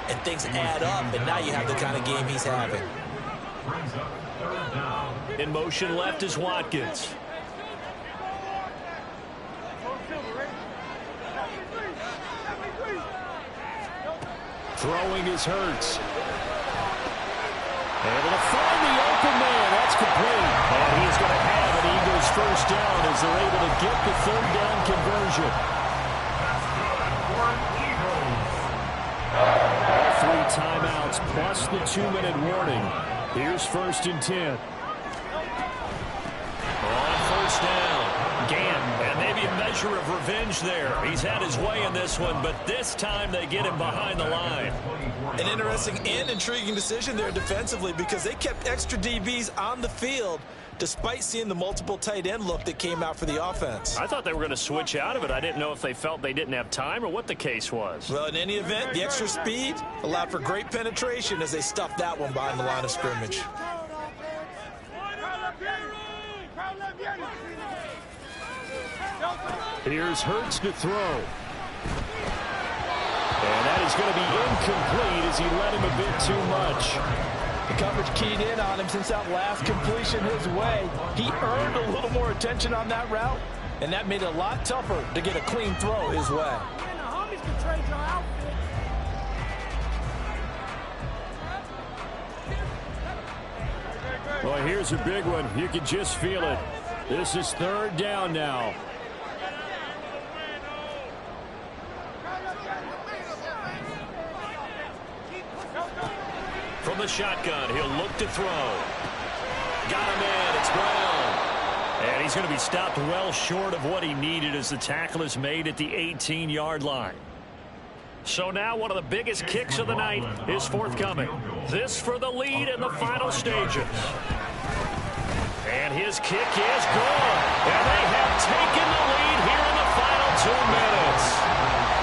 and things add up, and now you have the kind of game he's having. In motion left is Watkins. Throwing is Hurts. Able to find the open man. That's complete. And he's going to have an Eagles 1st down as they're able to get the 3rd down conversion. All 3 timeouts plus the 2-minute warning. Here's 1st and 10. On 1st down. Gann, and maybe a measure of revenge there. He's had his way in this one, but this time they get him behind the line. An interesting and intriguing decision there defensively, because they kept extra DBs on the field despite seeing the multiple tight end look that came out for the offense. I thought they were going to switch out of it. I didn't know if they felt they didn't have time or what the case was. Well, in any event, the extra speed allowed for great penetration as they stuffed that one behind the line of scrimmage. Here's Hurts to throw. And that is going to be incomplete as he let him a bit too much. The coverage keyed in on him since that last completion his way. He earned a little more attention on that route, and that made it a lot tougher to get a clean throw his way. Well, here's a big one. You can just feel it. This is 3rd down now. From the shotgun, he'll look to throw. Got him in. It's Brown. And he's going to be stopped well short of what he needed as the tackle is made at the 18-yard line. So now one of the biggest kicks of the night is forthcoming. This for the lead in the final stages. And his kick is good. And they have taken the lead here in the final 2 minutes.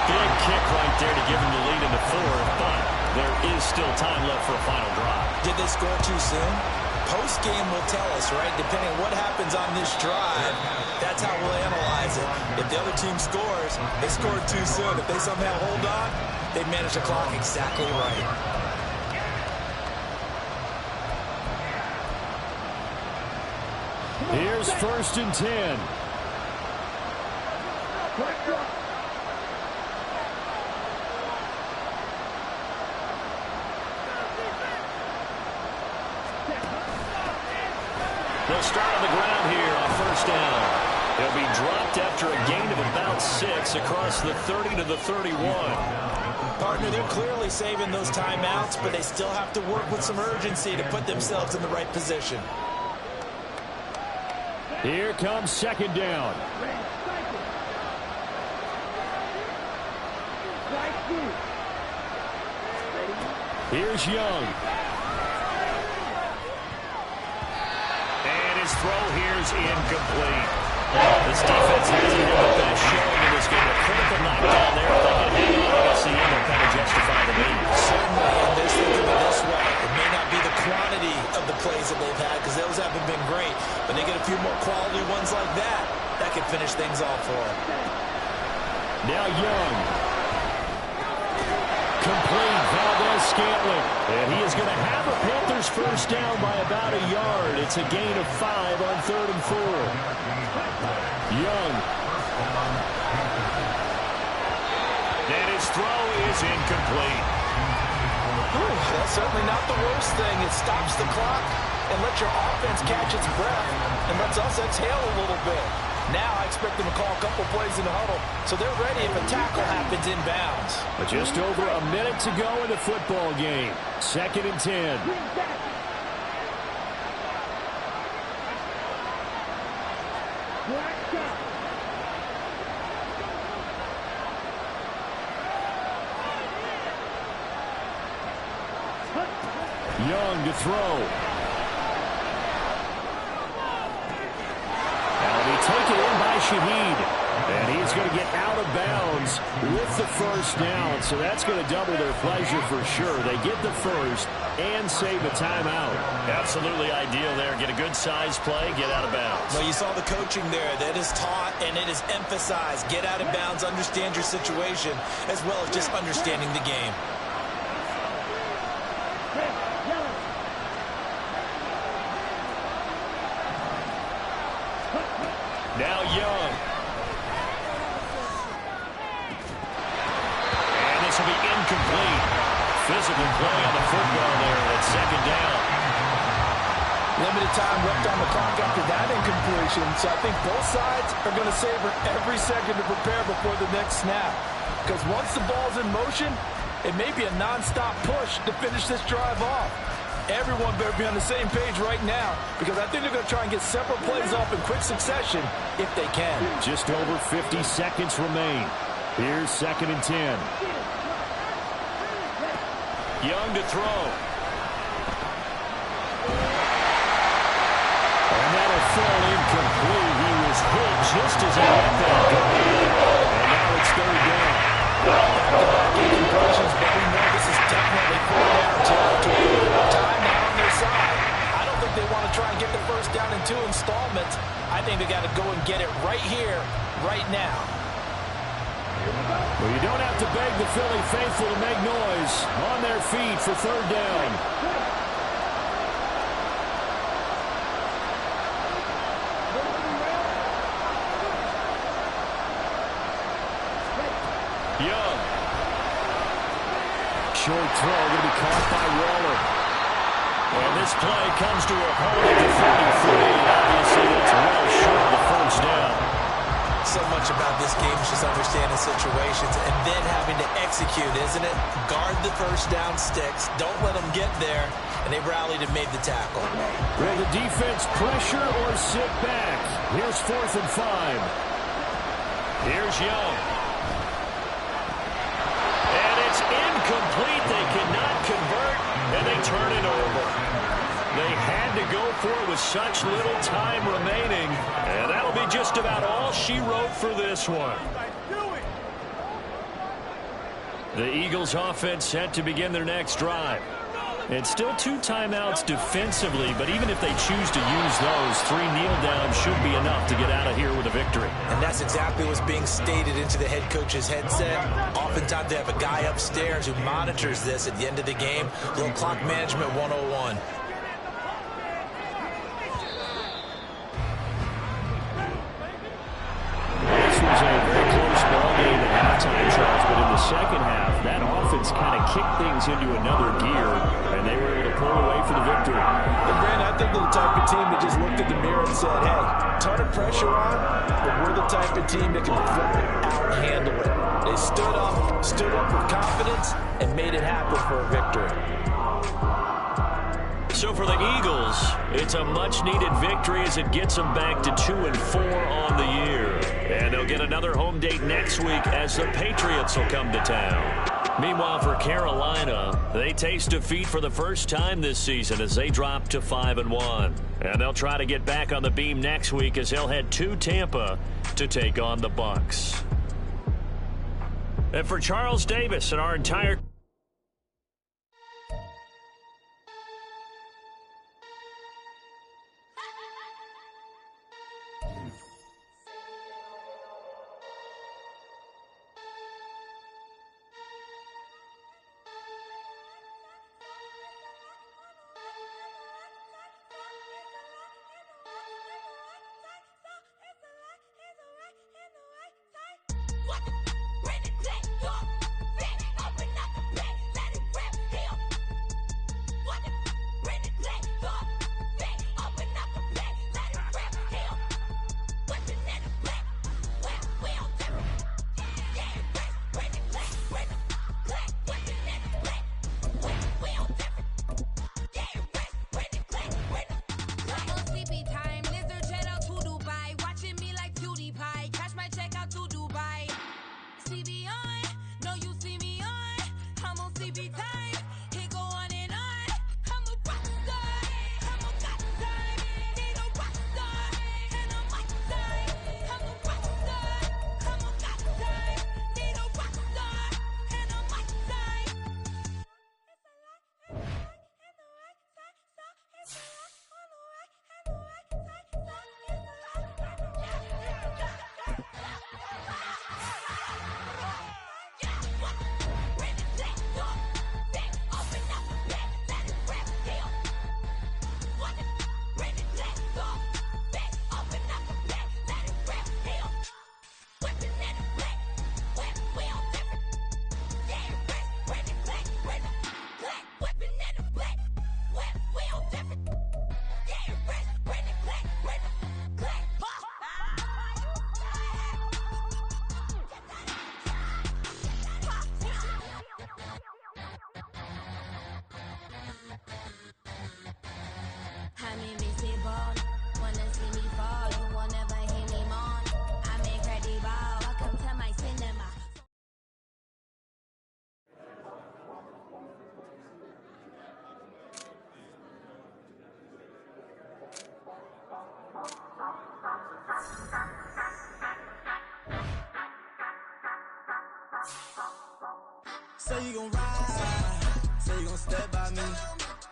Big kick right there to give him the lead in the 4th, but there is still time left for a final drive. Did they score too soon? Post-game will tell us, right? Depending on what happens on this drive, that's how we'll analyze realize it. If the other team scores, they scored too soon. If they somehow hold on, they manage the clock exactly right. Here's 1st and 10. They'll start on the ground here on 1st down. He'll be dropped after a gain of about 6 across the 30 to the 31. Partner, they're clearly saving those timeouts, but they still have to work with some urgency to put themselves in the right position. Here comes 2nd down. Here's Young. And his throw here's incomplete. This defense hasn't had the best showing in this game. A critical knockdown there. If they can hang on, I guess the end will kind of justify the lead. Certainly, and there's thinking of it this way. It may not be the quantity of the plays that they've had, because those haven't been great, but they get a few more quality ones like that, that could finish things off for them. Now Young. Complete. Valdez-Scantling. And he is going to have a Panthers 1st down by about a yard. It's a gain of 5 on 3rd and 4. Young. And his throw is incomplete. That's certainly not the worst thing. It stops the clock and lets your offense catch its breath and lets us exhale a little bit. Now I expect them to call a couple plays in the huddle, so they're ready if a tackle happens inbounds. But just over a minute to go in the football game. 2nd and 10. Young to throw. That'll be taken in by Shaheed. And he's going to get out of bounds with the 1st down. So that's going to double their pleasure for sure. They get the 1st and save a timeout. Absolutely ideal there. Get a good size play, get out of bounds. Well, you saw the coaching there. That is taught and it is emphasized. Get out of bounds, understand your situation, as well as just understanding the game. Now Young. And this will be incomplete. Physical play on the football there at 2nd down. Limited time left on the clock after that incompletion, so I think both sides are going to savor every second to prepare before the next snap. Because once the ball's in motion, it may be a non-stop push to finish this drive off. Everyone better be on the same page right now, because I think they're going to try and get several plays off in quick succession if they can. Just over 50 seconds remain. Here's 2nd and 10. Young to throw. And that'll fall incomplete. He was hit just as he let that go. And now it's 3rd down. Back-to-back incompletions, but we know this is definitely 4th down territory. Time now on their side. I don't think they want to try and get the 1st down in 2 installments. I think they got to go and get it right here, right now. Well, you don't have to beg the Philly faithful to make noise. On their feet for 3rd down. Young. Short throw going to be caught by Waller. And this play comes to a halt at the 33. Obviously, that's well short of the 1st down. So much about this game is just understanding situations and then having to execute, isn't it? Guard the 1st down sticks. Don't let them get there. And they rallied and made the tackle. Will the defense pressure or sit back? Here's 4th and 5. Here's Young. And it's incomplete. They cannot convert, and they turn it over. They had to go for it with such little time remaining, and that'll be just about all she wrote for this one. The Eagles offense set to begin their next drive. It's still 2 timeouts defensively, but even if they choose to use those, 3 kneel downs should be enough to get out of here with a victory. And that's exactly what's being stated into the head coach's headset. Oftentimes they have a guy upstairs who monitors this at the end of the game. A little clock management 101. This was a very close ball game at halftime, Charles, but in the second half, that offense kind of kicked things into another gear, and they were able to pull away for the victory. And Brand, I think they're the type of team that just looked in the mirror and said, hey, ton of pressure on, but we're the type of team that can out-handle it. They stood up with confidence and made it happen for a victory. So for the Eagles, it's a much-needed victory as it gets them back to 2-4 on the year. And they'll get another home date next week as the Patriots will come to town. Meanwhile, for Carolina, they taste defeat for the first time this season as they drop to 5-1. And they'll try to get back on the beam next week as they'll head to Tampa to take on the Bucs. And for Charles Davis and our entire Say you gon' ride, say you gon' step by me,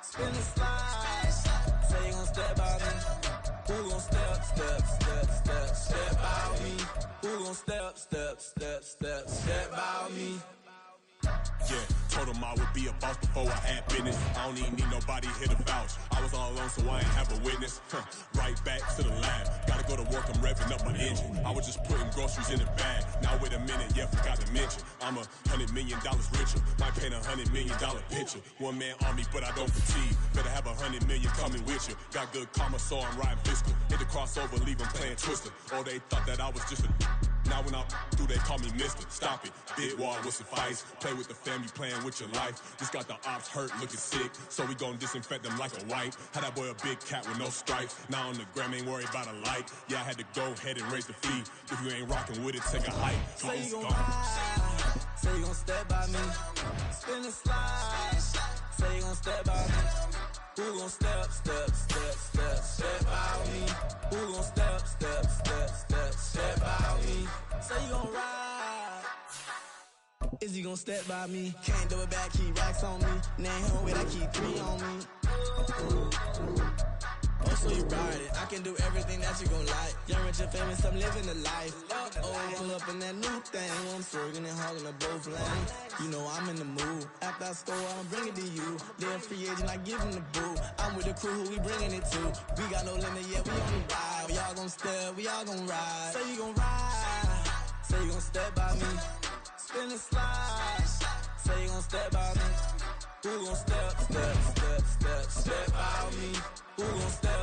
spin the slide, say you gon' step by me, who gon' step by me, who gon' step by me. Yeah, told him I would be a boss before I had business. I don't even need nobody here to vouch. I was all alone, so I ain't have a witness. Right back to the lab. Gotta go to work, I'm revving up my engine. I was just putting groceries in a bag. Now wait a minute, yeah, forgot to mention. I'm $100 million richer. Might paint $100 million picture. One man army, but I don't fatigue. Better have 100 million coming with you. Got good karma, so I'm riding fiscal. Hit the crossover, leave them playing Twister. Oh, they thought that I was just a... Now when I do, they call me Mister. Stop it. Big wall would suffice. Play with the family, playing with your life. Just got the ops hurt, looking sick. So we gon' disinfect them like a wipe. Had that boy a big cat with no stripes. Now on the gram, ain't worried about a light. Yeah, I had to go ahead and raise the fee. If you ain't rocking with it, take a hike. Say you gon' ride, say you gon' step by me. Spin the slide, say you gon' step by me. Who gon' step by me? Who gon' step by me? Say you gon' ride. Is he gon' step by me? Can't do it back, keep racks on me. Name home with I keep 3 on me. Oh, so you ride it. I can do everything that you gon' like. Young, rich, and famous, I'm living the life. Pull up in that new thing. I'm swerving and hogging the both lanes. You know I'm in the mood. After I score, I'ma bring it to you. They're a free agent, I give him the boo. I'm with the crew, who we bringing it to. We got no limit, yeah, we on the ride. We all gon' step, we all gon' ride. Say you gon' ride. Say you gon' step by me. Spin and slide. Say you gon' step by me. Who gon' step by me? Who gon' step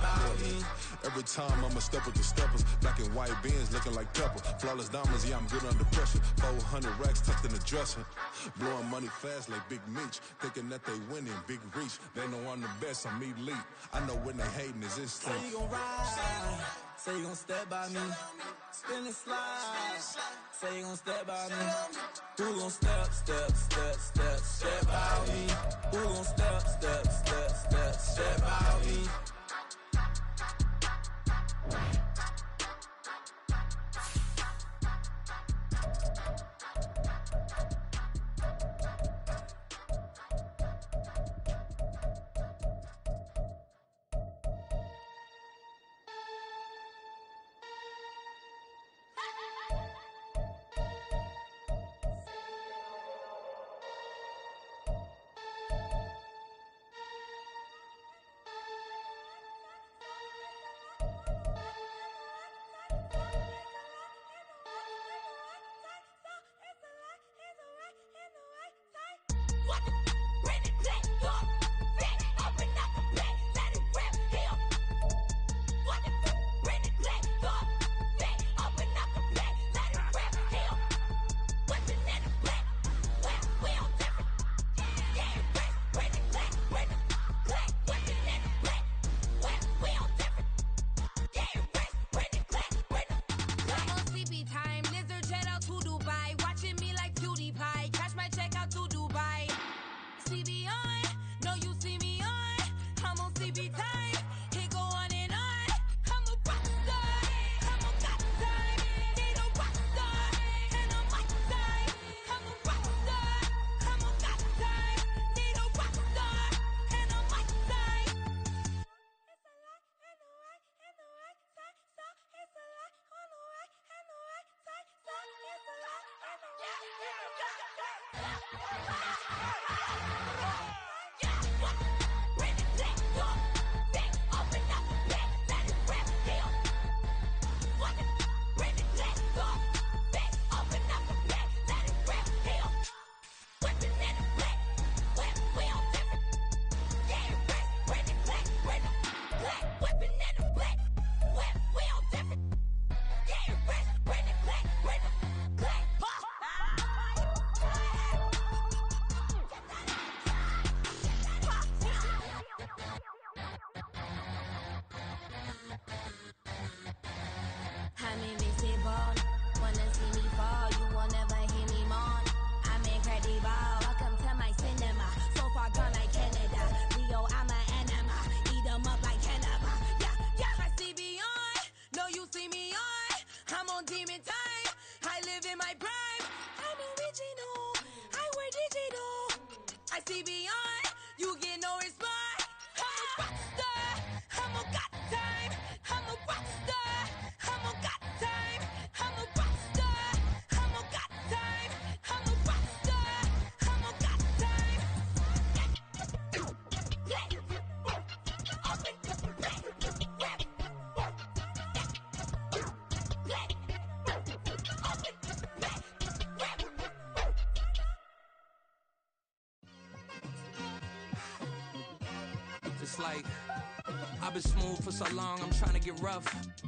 by me? Every time I'ma step with the steppers. Black and white beans looking like pepper. Flawless diamonds, yeah, I'm good under pressure. 400 racks tucked in the dresser. Blowing money fast like Big Meech. Thinking that they winning, big reach. They know I'm the best, I'm elite. I know when they hating is instinct. Say you gon' ride. Say you gon' step by me. Spin and slide. Say you gon' step by me. Who gon' step by me? Who gon' step by me? It's like, I've been smooth for so long, I'm trying to get rough.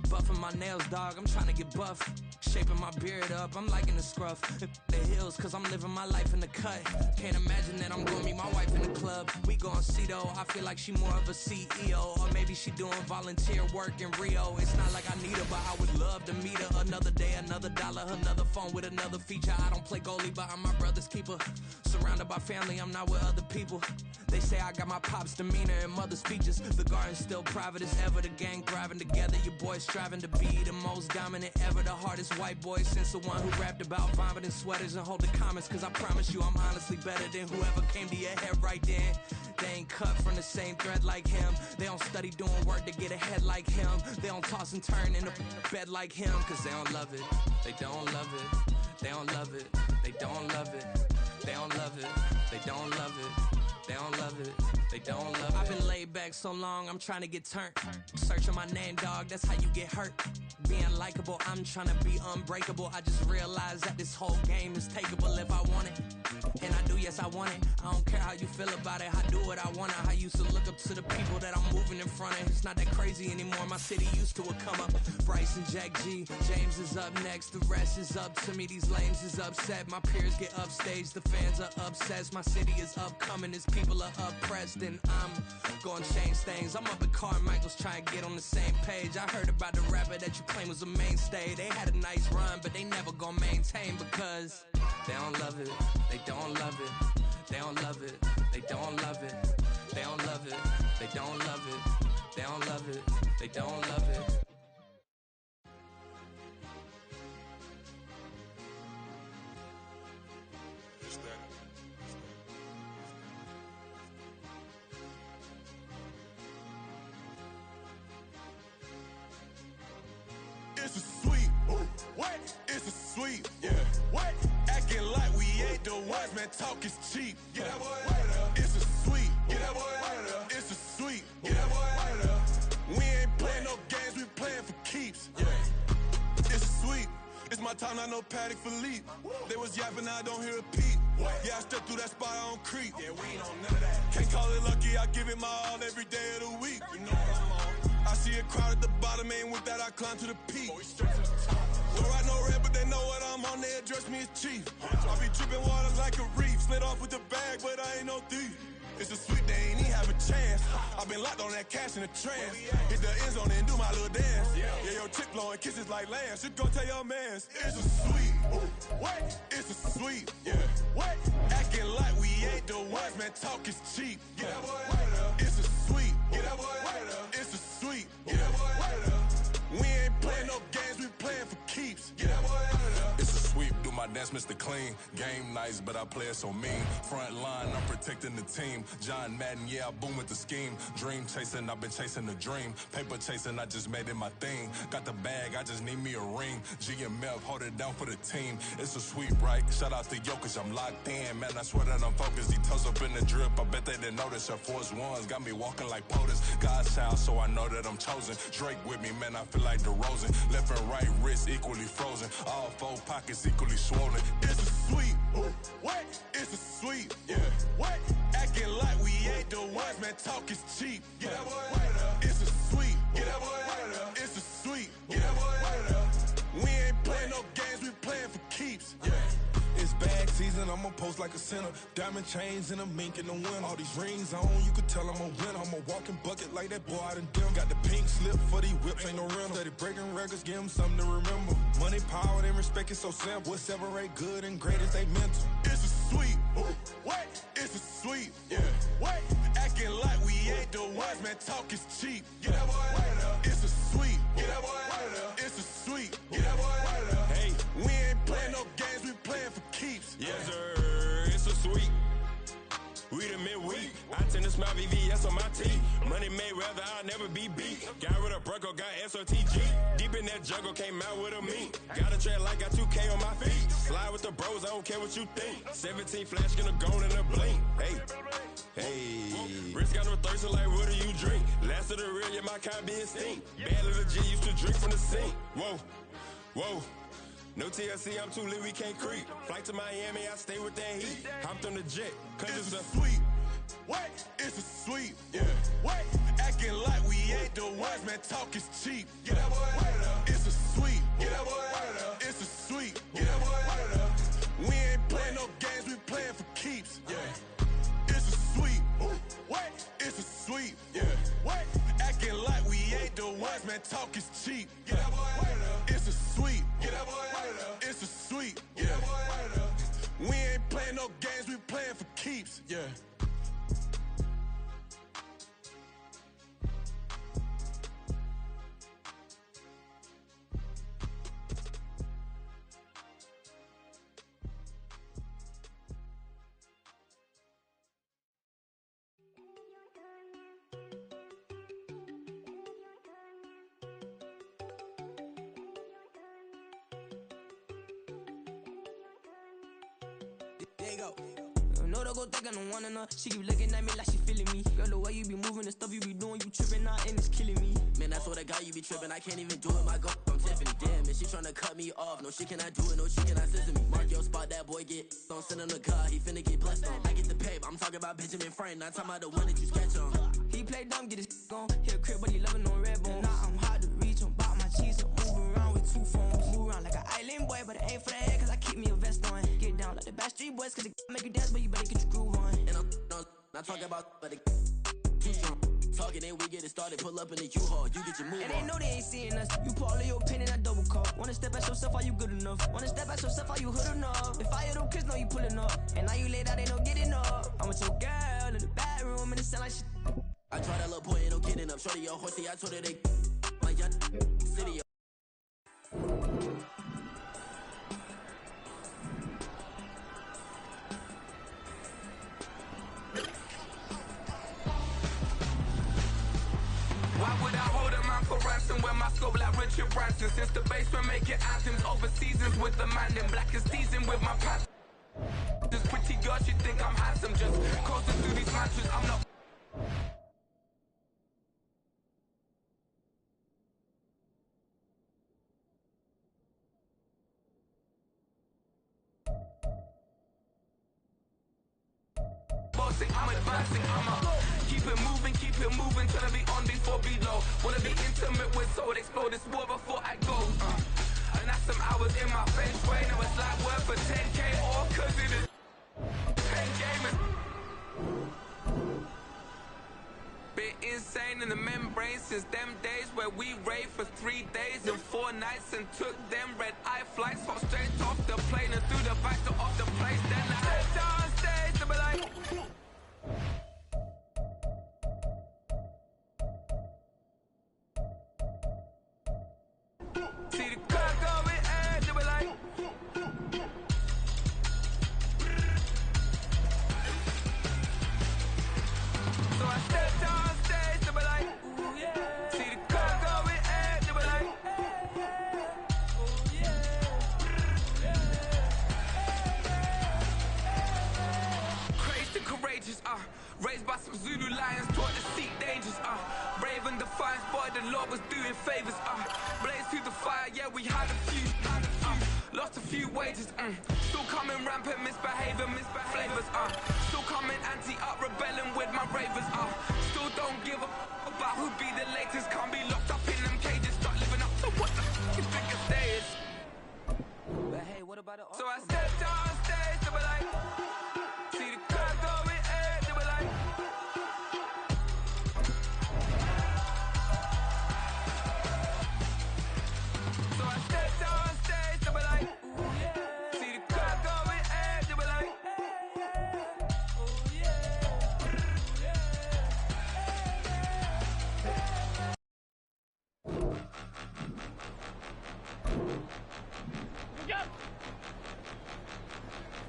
Buffing my nails, dog, I'm trying to get buff. Shaping my beard up, I'm liking the scruff. The heels, cause I'm living my life in the cut. Can't imagine that I'm gonna meet my wife in the club. We gon' see though, I feel like she more of a CEO. Or maybe she doing volunteer work in Rio. It's not like I need her, but I would love love to meet her. Another day, another dollar, another phone with another feature. I don't play goalie, but I'm my brother's keeper. Surrounded by family, I'm not with other people. They say I got my pop's demeanor and mother's features. The garden's still private as ever. The gang thriving together. Your boys striving to be the most dominant ever. The hardest white boy since the one who rapped about vomiting sweaters and holding comments. Cause I promise you I'm honestly better than whoever came to your head right then. They ain't cut from the same thread like him. They don't study doing work to get ahead like him. They don't toss and turn in a bed like him. Cause they don't love it. They don't love it. They don't love it. They don't love it. They don't love it. They don't love it. They don't love it. They don't love it. I've been laid back so long, I'm trying to get turned. Searching my name, dog, that's how you get hurt. Being likable, I'm trying to be unbreakable. I just realized that this whole game is takeable if I want it. And I do, yes, I want it. I don't care how you feel about it. I do what I want it. I used to look up to the people that I'm moving in front of. It's not that crazy anymore. My city used to a come up. Bryce and Jack G. James is up next. The rest is up to me. These lames is upset. My peers get upstaged. The fans are obsessed. My city is upcoming. His people are oppressed. And I'm gonna change things. I'm up at Carmichael's trying to get on the same page. I heard about the rapper that you claim was a mainstay. They had a nice run, but they never gonna maintain because they don't love it. They don't love it. They don't love it. They don't love it. They don't love it. They don't love it. They don't love it. They don't love it. It's a sweep. What? It's a sweep. Yeah. What? Acting like we ain't the ones, man. Talk is cheap. Get that boy out of there. It's a sweep. Get that boy out of there. It's a sweep. Get that boy out of there. We ain't playing no games. We playing for keeps. Yeah. It's a sweep. It's my time, not no Paddock Philippe. They was yapping, I don't hear a peep. Yeah, I step through that spot, I don't creep. Yeah, we ain't on none of that. Can't call it lucky, I give it my all every day of the week. You know what I'm on. I see a crowd at the bottom, and with that I climb to the peak. Don't write no red, but they know what I'm on, they address me as chief. I be dripping water like a reef, slid off with the bag, but I ain't no thief. It's a sweet, they ain't even have a chance. I've been locked on that cash in a trance. Hit the end zone and do my little dance. Yeah, your chick blowing kisses like lambs. You go tell your mans. It's a sweet. What? It's a sweet. Yeah. What? Acting like we ain't the ones, man. Talk is cheap. Get that boy out of there. It's a sweet. Get that boy out of there. It's a sweet. Get that boy out of there. We ain't playing no games, we playing for keeps. Get that boy out of there. It's a sweep, do my dance, Mr. Clean. Game nice, but I play it so mean. Front line, I'm protecting the team. John Madden, yeah, I boom with the scheme. Dream chasing, I've been chasing the dream. Paper chasing, I just made it my thing. Got the bag, I just need me a ring. GMF, hold it down for the team. It's a sweep, right? Shout out to Jokic, I'm locked in. Man, I swear that I'm focused. He toes up in the drip, I bet they didn't notice. Air Force Ones got me walking like POTUS. God's child, so I know that I'm chosen. Drake with me, man, I feel like DeRozan. Left and right wrist equally frozen. All four pockets equally swollen. It's a sweep. What? It's a sweep. Yeah. What? Acting like we ain't the ones, man. Talk is cheap. Get that boy out of there. It's a sweep. Get that boy out of there. It's a sweep. Get that boy out of there. We ain't playing no games, we playing for keeps. Yeah. It's bag season, I'ma post like a sinner. Diamond chains and a mink in the wind. All these rings on, you could tell I'm a winner. I'm a walking bucket like that boy out in dim. Got the pink slip for these whips, ain't no rental. Steady breaking records, give them something to remember. Money, power, and respect is so simple. What separate good and great is they mental. It's a sweep. What? It's a sweep. Yeah. What? Acting like we ain't the ones, man. Talk is cheap. Get that boy out of there. It's a sweep. Get that boy out of there. It's a sweep. Get that boy out of there. Hey, we ain't playing no games, we playing for keeps. Yes, sir. It's a sweep. We the midweek. I tend to smile VVS on my teeth. Money made rather I'll never be beat. Got rid of Bronco, got SOTG. Deep in that jungle, came out with a meat. Got a trail like got 2K on my feet. Slide with the bros, I don't care what you think. 17 flash, gonna go in a blink. Hey. Hey, Rich got no thirst, like what do you drink? Last of the real, yeah, my kind be extinct. Bad little G used to drink from the sink. Whoa, whoa. No TLC, I'm too lit, we can't creep. Flight to Miami, I stay with that heat. Hopped on the jet, cause it's a sweep. What? It's a sweep. Yeah. What? Acting like we ain't the ones, man. Talk is cheap. Get that boy out of there. It's a sweep. Get that boy out of there. It's a sweep. Get that boy out of there. We ain't playing no games, we playing for keeps. Yeah. It's a sweep. What? It's a sweep. Yeah. What? Acting like we ain't the ones, man. Talk is cheap. Get that boy out of there. It's a Yeah. There you go. No, don't go think I don't wanna know. She keep looking at me like she feeling me. Girl, the way you be moving, the stuff you be doing, you tripping out and it's killing me. Man, that's what I got, you be tripping. I can't even do it, my girl. I'm Tiffany. Damn, and she tryna cut me off. No, she cannot do it, no, she cannot scissor me. Mark your spot, that boy get. Don't send him the car, he finna get blessed on. I get the pay, but I'm talking about Benjamin Franklin. Not talking about the one that you sketch on. He play dumb, get his on. Hit a crib, but he loving on red bone. Now I'm hard to reach, I'm bout my cheese. I'm moving around with 2 phones. Move around like an island boy, but it ain't for the head, cause I keep me a vest on. Get down like the Backstreet Boys, cause it make you dance, but you better get your groove on. And I'm not talking about, but it too strong. Talking, then we get it started, pull up in the U-Haul, you get your move on. And they know they ain't seeing us. You pull all of your pin in that double call. Wanna step at yourself, are you good enough? Wanna step at yourself, are you hood enough? If I hear them kids, know you pulling up. And now you laid out, they don't get enough. I'm with your girl in the bedroom, and it sound like shit. I tried that little boy, ain't no getting up. Shorty, your horsey, I told her they like young city. Why would I hold a man for ransom when my scope like Richard Branson? Since the basement making anthems over seasons with the man in black is seasoned with my pants. This pretty girl, she think I'm handsome. Just coasting through these matches, I'm not. Bossing, I'm advancing, keep it moving, tryna be on before below. Wanna be intimate with soul, explore this war before I go. And that's some hours in my bench way. Now it's like work for 10K or cause it is 10 gamers. Been insane in the membrane since them days where we raved for 3 days and 4 nights and took them red-eye flights. Hop straight off the plane and through the back door of the place. Then I head down stage to be like. See the crowd going ahead, they be like. So I stepped on stage, they be like, ooh yeah. See the crowd going ahead, they be like, ooh yeah. Crazed and courageous, raised by some Zulu lions, taught to seek dangers, brave and defiant, boy, the Lord was doing favors, blaze through the fire, yeah, we had a few, lost a few wages, still coming rampant, misbehaving, flavors, still coming anti-up, rebelling with my ravers, still don't give a about who be the latest, can't be locked up in them cages, start living up to what the f*** you think a day is. But hey, what about it? So I stepped on stage, they were like, see the crowd going ahead, they were like. So I stepped on stage, they were like, ooh yeah. See the crowd going ahead, they were like, ooh yeah.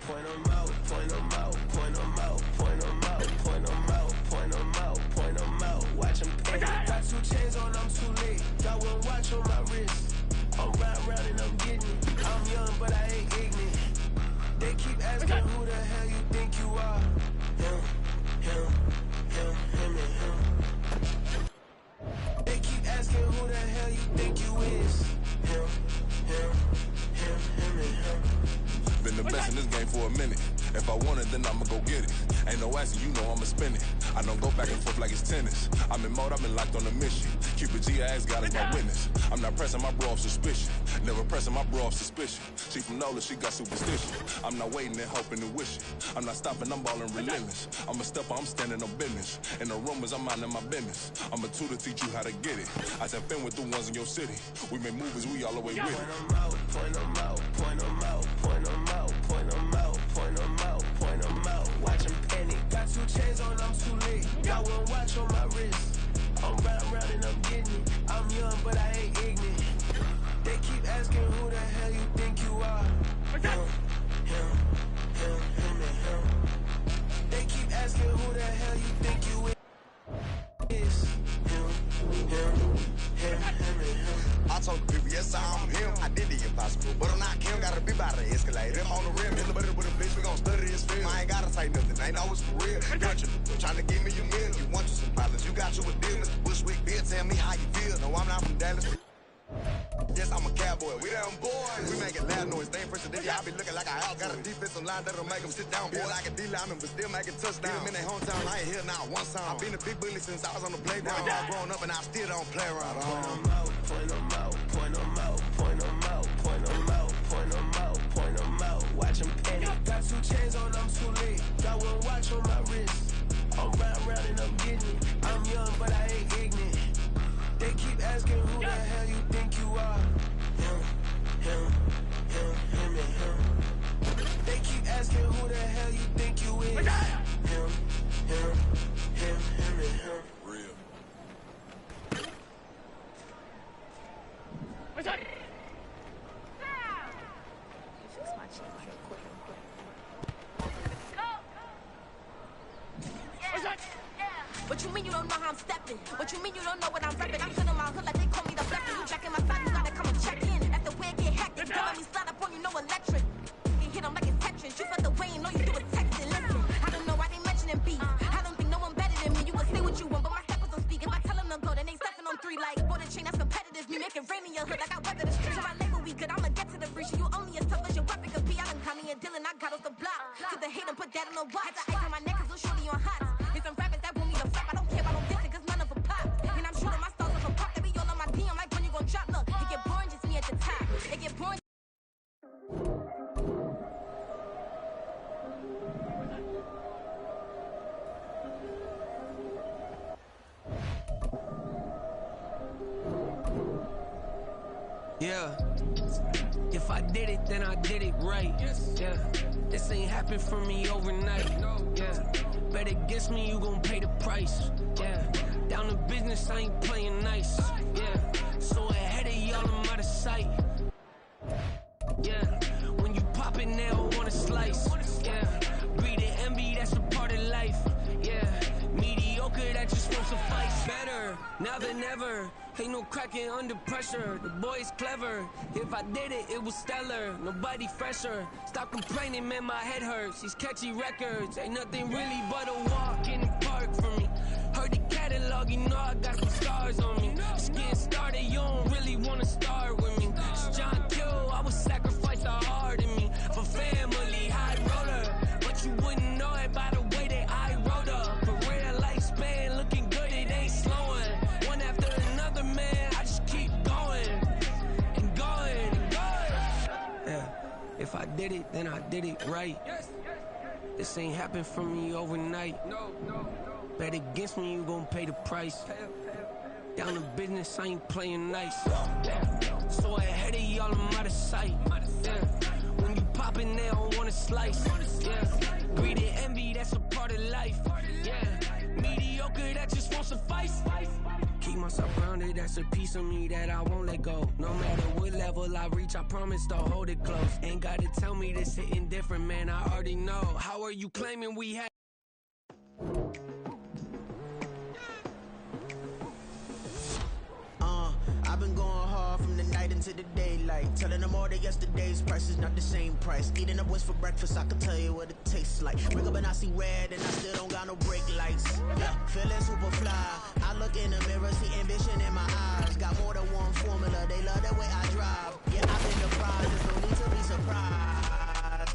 Point 'em out, point 'em out, point 'em out, point 'em out, point 'em out, point 'em out, point 'em out. Watch 'em pay. Got 2 chains on, I'm too late. Got 1 watch on my wrist. I'm riding round and I'm getting it. I'm young, but I ain't ignorant. They keep asking who the hell you think you are. Him, and him. They keep asking who the hell you think you is. Him, and him. Been the best in this game for a minute. If I want it, then I'ma go get it. Ain't no asking, you know I'ma spin it. I don't go back and forth like it's tennis. I'm in mode, I've been locked on a mission. Cupid G ass got as my witness. I'm not pressing my bro off suspicion. Never pressing my bro off suspicion. She from Nola, she got superstition. I'm not waiting and hoping and wishing. I'm not stopping, I'm balling relentless. I'm a stepper, I'm standing on business. In the rumors, I'm minding my business. I'm a tutor, teach you how to get it. I said, fin with the ones in your city. We make movies, we all the way with it. Point 'em out, point 'em out, point 'em out, point 'em out, point 'em out, point 'em out, point 'em out. Watch 'em panic. out of the escalator. Them on the rim, hit a better with a bitch, we gon' study his film. I ain't gotta say nothing, ain't always for real. Country, tryna give me a meal. You want you some problems, you got you a deal. Mr. Bushwick, Bill, tell me how you feel. No, I'm not from Dallas. Yes, I'm a cowboy. We them boys. We making loud noise. They ain't first today. I be looking like I out. Got a defensive line that'll make them sit down. Feel like a D-lineman, but still making touchdowns. Them in their hometown, I ain't here now one sound. I've been a big bully since I was on the playground. I've grown up and I still don't play around. Point them out, point them out, point them out, point them out, point them out, point them out, point them out. Watch them penny. Got 2 chains on, I'm too late. Got 1 watch on my wrist. I'm round and I'm getting it. I'm young, but I ain't ignorant. They keep asking who the hell you think you are. Him, and him. They keep asking who the hell you think you is. Him, and him. Real. What's up? What you mean you don't know how I'm stepping? What you mean you don't know what I'm repping? I'm feeling my hood like they call me the blessing. You jacking my side, you gotta come and check in. After where it get hectic, telling me slide up on you, no electric. You hit them like it's Tetris. You felt the way and know you do it texting. Listen, I don't know why they mentioning beef. I don't think no one better than me. You can say what you want, but my steppers don't speak. If I tell them to go, then they stepping on 3 like border chain. That's competitive. Me make it rain in your hood like I weather the street. So my label we good, I'ma get to the breach. You only as tough as your weapon could be. I done Connie and Dylan, I got off the block. To the hate and put that on the watch. The ice on my neck is little shorty on hot. It's some rappers that want me to flop. I don't care about no dissing, cause none of them pop. And I'm shooting my stars off a pop. They be all on my DM like when you gon' drop. Look, it get boring, just me at the top. It get boring. Yeah. If I did it, then I did it right. Yeah. This ain't happened for me overnight. Yeah. Bet against me, you gon' pay the price. Yeah. Down to business, I ain't playing nice. Yeah. So ahead of y'all, I'm out of sight. Yeah. When you pop it now, I wanna slice. Yeah. Greed and envy, that's a part of life. Yeah. Mediocre, that just won't suffice. Better, now than ever. Ain't no cracking under pressure. The boy's clever. If I did it, it was stellar. Nobody fresher. Stop complaining, man, my head hurts. These catchy records ain't nothing really but a walk in the park for me. Heard the catalog, you know I got some stars on me. Just getting started, you don't really wanna start with me. It's John Kill, I would sacrifice a heart in me for family, high roller. But you wouldn't know it by the way that I wrote up. For real lifespan, looking good, it ain't slowing. One after another, man, I just keep going and going and going. Yeah, if I did it, then I did it right. This ain't happened for me overnight. Bet against me, you gon' pay the price. Down to business, I ain't playing nice. Yeah. So ahead of y'all, I'm out of sight. Yeah. When you poppin', they don't wanna slice. Yeah. Greed and envy, that's a part of life. Yeah. Mediocre, that just won't suffice. Keep myself grounded, that's a piece of me that I won't let go. No matter what level I reach, I promise to hold it close. Ain't gotta tell me this hitting different, man, I already know. How are you claiming we had? I've been going hard from the night into the daylight. Telling them all that yesterday's price is not the same price. Eating up what's for breakfast, I can tell you what it tastes like. Wake up and I see red and I still don't got no brake lights. Yeah, feeling super fly. I look in the mirror, see ambition in my eyes. Got more than one formula, they love the way I drive. Yeah, I've been the prize, there's no need to be surprised.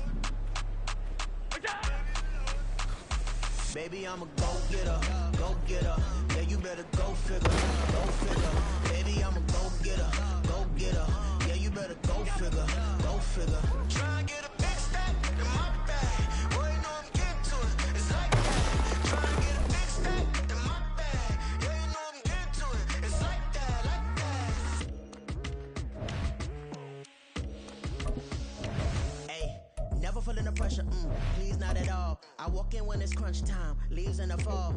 Baby, I'm a go-getter, go-getter. Yeah, you better go figure, go figure. Baby, I'm a go-getter, go-getter. Yeah, you better go figure, go figure. Try and get a big stack in my bag. Boy, you know I'm getting to it, it's like that. Try and get a big stack in my bag. Yeah, you know I'm getting to it, it's like that, like that. Hey, never feeling the pressure, please not at all. I walk in when it's crunch time, leaves in the fall.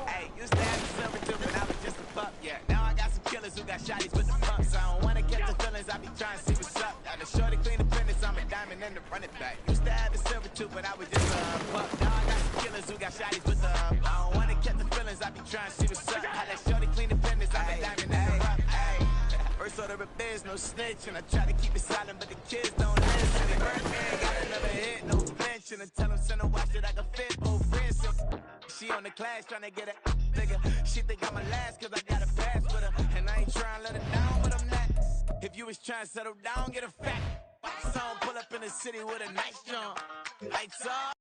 Hey, used to have the silver too, but I was just a pup, yeah. Now I got some killers who got shotties with the pumps. I don't wanna get the feelings, I be trying to see what's up. Got the shorty clean the business, I'm a diamond in the running back. Used to have the silver too, but I was just a pup. Now I got some killers who got shotties with the trying to see what's up. How that shorty clean the business, I'm a diamond in the rough. First order of biz, no snitch, and I try to keep it silent, but the kids don't listen. The Birdman got another hit, no flinch, and I tell them send a watch that I can fit, old friends. She on the class trying to get a nigga. She think I'm a last cause I got a pass with her, and I ain't trying to let her down, but I'm not. If you was trying to settle down, get a fat. Someone pull up in the city with a nice jump. Lights up.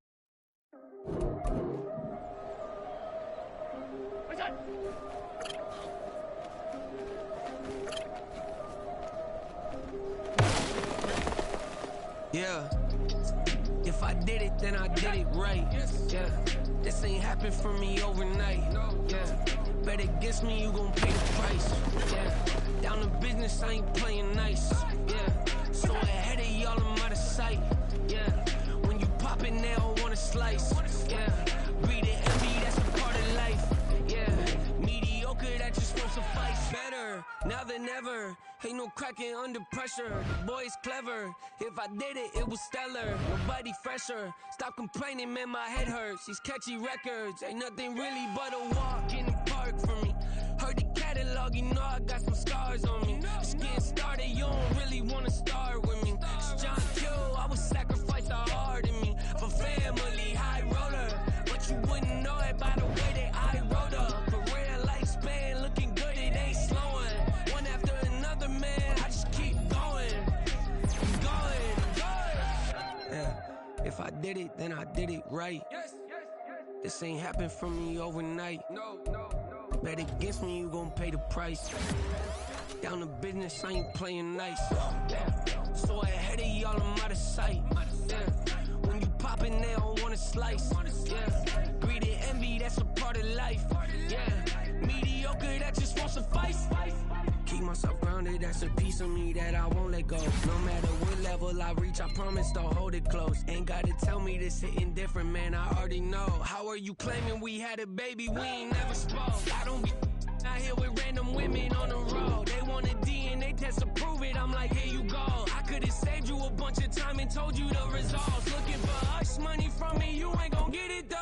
Yeah. If I did it, then I did it right. Yeah. This ain't happened for me overnight. Yeah. Bet against me, you gon' pay the price. Yeah. Down to business, I ain't playing nice. Yeah. So ahead of y'all, I'm out of sight. Yeah. When you pop it, they all wanna slice. Yeah. Read it, envy, that's a part of life. Yeah. Mediocre, that just won't suffice. Better now than ever. Ain't no cracking under pressure. The boy's clever. If I did it, it was stellar. Nobody fresher. Stop complaining, man, my head hurts. These catchy records ain't nothing really but a walk in the park for me. Heard the catalog, you know I got some scars on me. Just getting started, you don't really wanna start with me. It's John Q, I would sacrifice the heart in me for family, high roller. But you wouldn't know it by the way that I wrote up. Career lifespan looking good, it ain't slowing. One after another, man, I just keep going. Yeah, if I did it, then I did it right. This ain't happened for me overnight. Bet against me, you gon' pay the price. Down to business, I ain't playing nice. Yeah. So ahead of y'all, I'm out of sight. Yeah. When you poppin', they don't wanna slice. Yeah. Greed and envy, that's a part of life. Yeah. Mediocre, that just won't suffice. Keep myself grounded, that's a piece of me that I won't let go. No matter what level I reach, I promise to hold it close. Ain't gotta tell me this hitting different, man, I already know. How are you claiming we had a baby, we ain't never spoke? I don't be out here with random women on the road. They want a DNA test to prove it, I'm like, here you go. I could've saved you a bunch of time and told you the results. Looking for hush money from me, you ain't gon' get it though.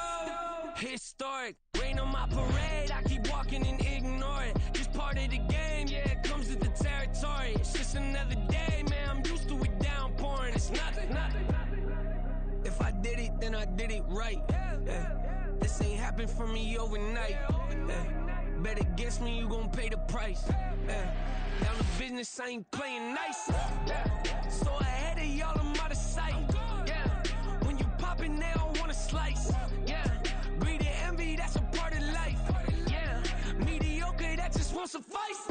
Historic, rain on my parade, I keep walking and ignore it. Just part of the game, yeah, it comes with the territory. It's just another day, man, I'm used to it downpouring. It's nothing. If I did it, then I did it right. Yeah. This ain't happened for me overnight. Yeah. Bet against me, you gon' pay the price. Yeah. Down to business, I ain't playing nice. Yeah. So ahead of y'all, I'm out of sight. Yeah. When you poppin', they don't wanna slice. Yeah. Greed and envy, that's a part of life. Yeah. Mediocre, that just won't suffice.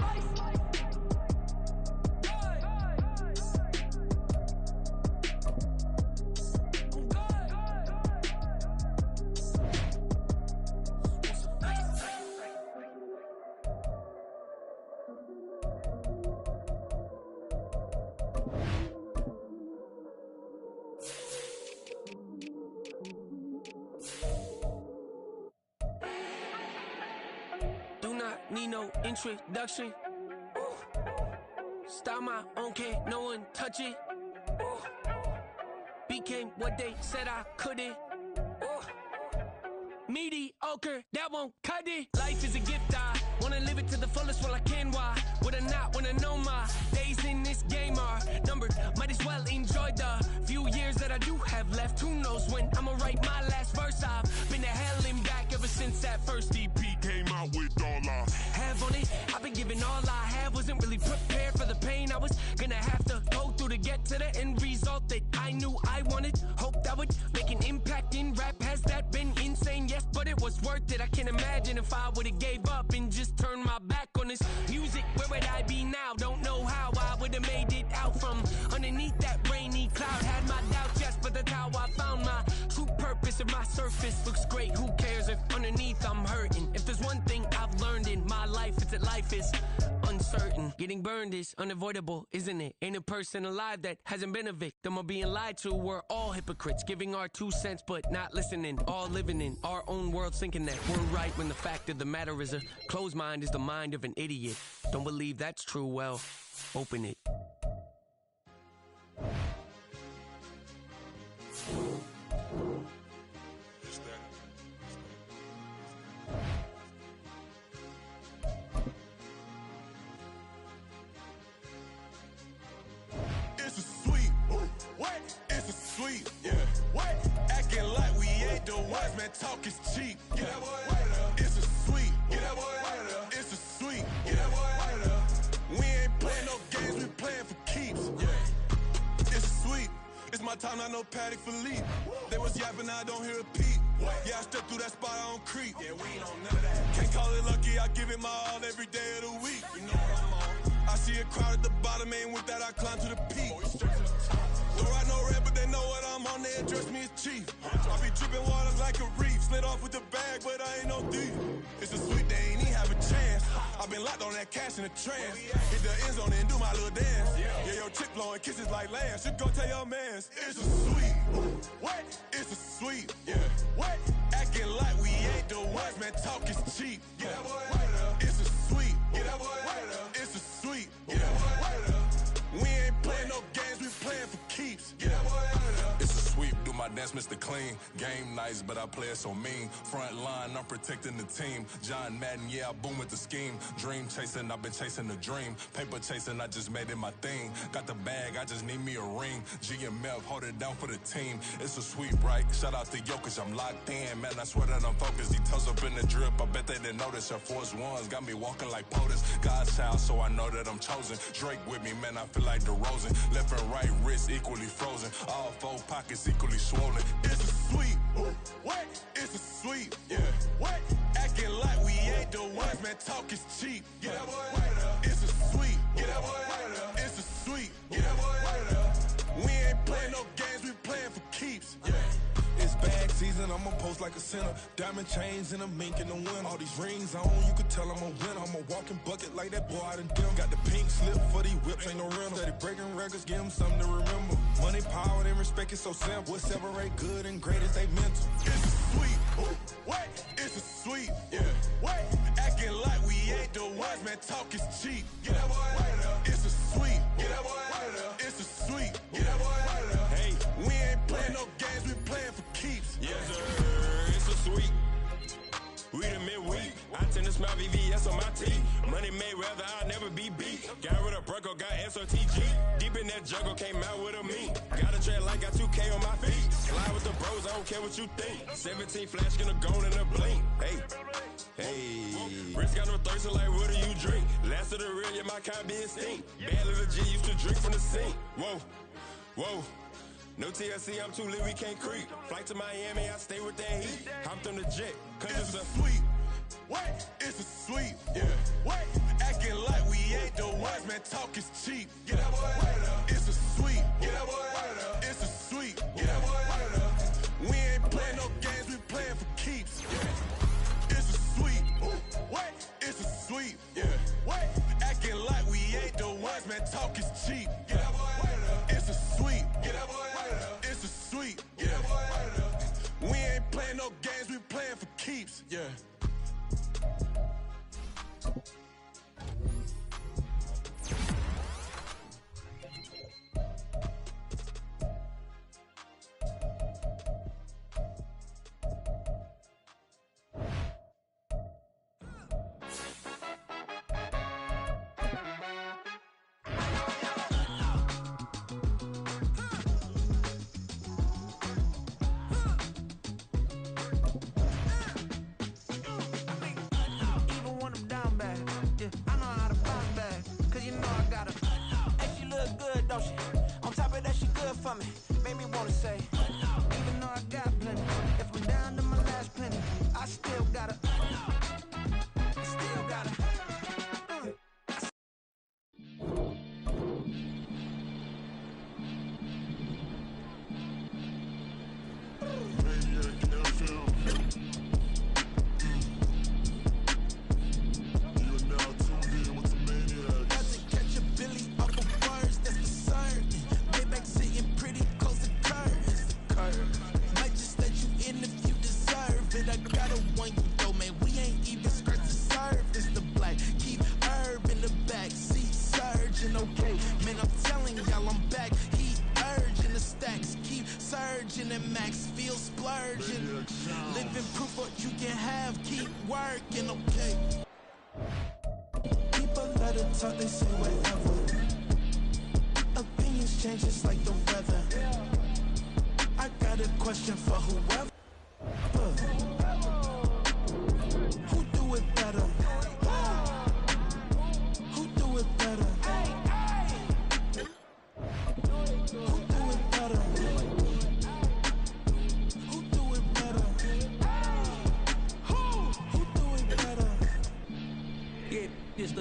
Need no introduction. Ooh. Start my own, can't no one touch it. Ooh. Became what they said I couldn't. Ooh. Mediocre, that won't cut it. Life is a gift, I wanna live it to the fullest while I can. Why would I not wanna know my days in this game are numbered? Might as well enjoy the few years that I do have left. Who knows when I'ma write my last verse? I've been to hell and back ever since that first EP came out with all I have on it. I've been giving all I have, wasn't really prepared for the pain I was gonna have to go through to get to the end result that I knew I wanted. Hoped I would make an impact in rap. Has that been insane? Yes, but it was worth it. I can't imagine if I would've gave up and just turned my back on this music. Where would I be now? Don't know how I would've made it out from underneath that rainy cloud. Had my doubts, yes, but that's how I found my true purpose. If my surface looks great, who cares if underneath I'm hurting? If there's one thing I've learned in my life, it's that life is uncertain. Getting burned is unavoidable, isn't it? Ain't a person alive that hasn't been a victim of being lied to. We're all hypocrites, giving our 2 cents but not listening. All living in our own world, thinking that we're right when the fact of the matter is a closed mind is the mind of an idiot. Don't believe that's true? Well, open it. man, talk is cheap. Get that boy out of there. It's a sweep. Get that boy out of there. It's a sweep. Get that boy out of there. We ain't playing no games, we playing for keeps. Yeah. It's a sweep. It's my time, not no paddock for leap. They was yapping, I don't hear a peep. Yeah, I step through that spot, I don't creep. Yeah, we ain't on none of that. Can't call it lucky, I give it my all every day of the week. You know what I'm on. I see a crowd at the bottom, and with that I climb to the peak. Don't ride no red, but they know what I'm on, they address me as chief. I be dripping water like a reef. Slid off with the bag, but I ain't no thief. It's a sweet, they ain't even have a chance. I been locked on that cash in a trance. Hit the end zone and do my little dance. Yeah, your chick blowing kisses like lambs. You go tell your mans. It's a sweet. What? It's a sweet. Yeah. What? Acting like we ain't the ones, man. Talk is cheap. Get that boy out of there. It's a sweet. Get that boy out of there. It's a sweet. Get that boy out of there. We ain't playing no games, we playing for keeps. Get that boy out of there. It's a sweep, do my dance, Mr. Clean. Game nice, but I play it so mean. Front line, I'm protecting the team. John Madden, yeah, I boom with the scheme. Dream chasing, I've been chasing the dream. Paper chasing, I just made it my thing. Got the bag, I just need me a ring. GMF, hold it down for the team. It's a sweep, right? Shout out to Jokic, I'm locked in. Man, I swear that I'm focused. He toes up in the drip, I bet they didn't notice. Air Force Ones got me walking like POTUS. God's child, so I know that I'm chosen. Drake with me, man, I feel like DeRozan. Left and right wrist equally frozen. All four pockets equally swollen. It's a sweep. What? It's a sweep. Yeah. What? Acting like we ain't the ones, man. Talk is cheap. Get that boy out of there. It's a sweep. Get that boy out of there. It's a sweep. Get that boy out of there. We ain't playing no games, we playing for keeps. Yeah. It's bag season, I'ma post like a sinner. Diamond chains and a mink in the wind. All these rings on, you could tell I'm a winner. I'm a walking bucket like that boy out in dim. Got the pink slip for these whips, ain't no rental. Steady breaking records, give them something to remember. Money, power, and respect is so simple. What separate good and great is they mental. It's a sweep. What? It's a sweep. Yeah. What? Acting like we ain't the ones, man. Talk is cheap. Get that boy out of there. It's a sweep. Get that boy out of there. It's a sweep. Get that boy out of there. Hey, we ain't playing no games, we playing for keeps. Yes, sir. It's a sweep. We the midweek. I tend to smell VVS on my teeth. Money made rather I'll never be beat. Got rid of Bronco, got SOTG. Deep in that jungle, came out with a meat. Got a tread like got 2K on my feet. Fly with the bros, I don't care what you think. 17 flash, gonna go in a blink. Hey. Rich got no thirst, like what do you drink? Last of the real, yeah, my kind be extinct. Bad little G used to drink from the sink. Whoa. No TLC, I'm too lit, we can't creep. Flight to Miami, I stay with that heat. Hopped on the jet, cause it's a sweep. What? It's a sweep. Yeah. What? Acting like we ain't the ones, man. Talk is cheap. Get that boy out of there. It's a sweep. Get that boy out of there. It's a sweep. Get that boy out of there. We ain't playing no games, we playing for keeps. Yeah. It's a sweep. What? It's a sweep. Yeah. What? Acting like we ain't the ones, man. Talk is cheap. Get that boy out of there. It's a sweep. Get that boy out of there. It's a sweep. Get that boy out of there. We ain't playing no games, we playing for keeps. Yeah. Made me wanna say, even though I got plenty, if I'm down to my last penny, I still gotta. And max feel splurging. Living proof what you can have, keep working, okay? People let it talk, they say whatever. Opinions change just like the weather. I got a question for whoever.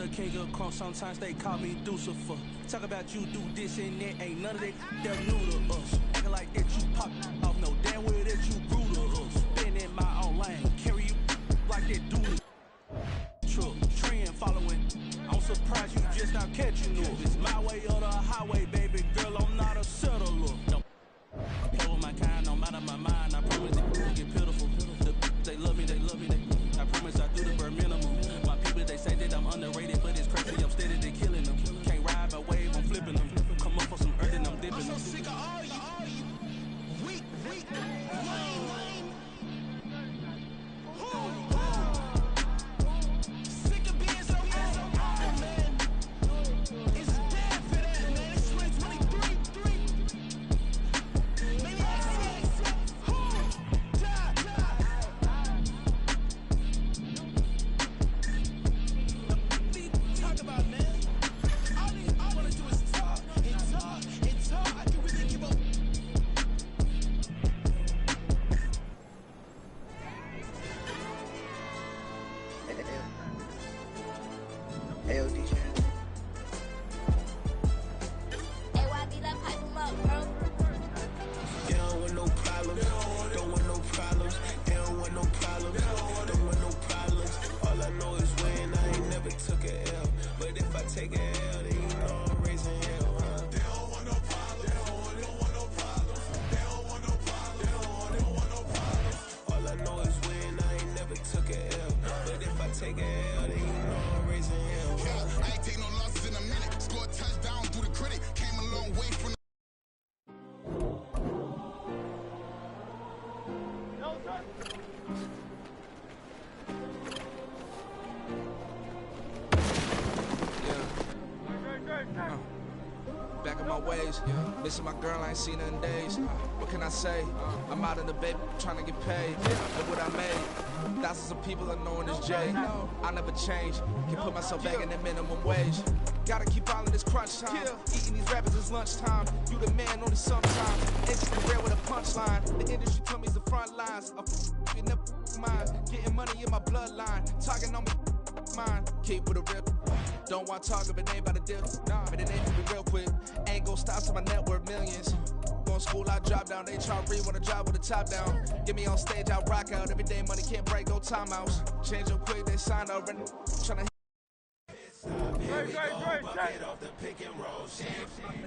king of crunk, sometimes they call me Lucifer. Talk about you do this and that, ain't none of that that new to us. Acting like that you pop off, no damn way that you grew to us. Been in my own lane, carry you like that dude. Truck, trend following. I'm surprised you just not catching up. It's my way or the highway, baby girl, I'm not a settler. No. Over my kind, no matter my mind, I promise it will get pitiful. They love me, I promise I do the bare minimum. My people, they say that I'm underrated, but it's crazy, I'm steady, they killing them. Can't ride my wave, I'm flipping them. Come up for some earth and I'm dipping them. I'm so sick of all you weak, lame. Sick of being so old, man. It's dead for that, man. It's 2023. Maybe talk about, man. All I wanna do is talk and talk and talk. I can really give up. Hey, DJ. Hey, YB, that pipe him up, bro. They don't want no problems. Don't want no problems. They don't want no problems. Don't want no problems. All I know is when I ain't never took a L. But if I take a L, then you know I'm raising hell, huh? They don't want no problems. They don't want no problems. They don't want no problems. They don't want no problems. All I know is when I ain't never took a L. But if I take a L, then you know I'm raising hell, huh? I ain't take no losses in a minute. Scored touchdown through the critic. Came a long way from Back in my ways, missing my girl, I ain't seen her in days. What can I say? I'm out in the baby, trying to get paid. Look what I made. Thousands of people I know in this J. I never change. Can put myself back in the minimum wage. Gotta keep all in this crunch time. Eating these rappers is lunchtime. You the man, only sometime. Edges the rail with a punchline. The industry told me it's the front lines. You never mind. Getting money in my bloodline. Talking on me. Mine. Keep with a real. Don't want to talk if it ain't about a deal. Nah, but it ain't moving real quick. Ain't gon' stop till my net worth millions. Going school, I drop down. They try to read, wanna drive with the top down. Get me on stage, I rock out. Every day money can't break, no timeouts. Change up quick, they sign up. Tryna Get off the pick and roll shit.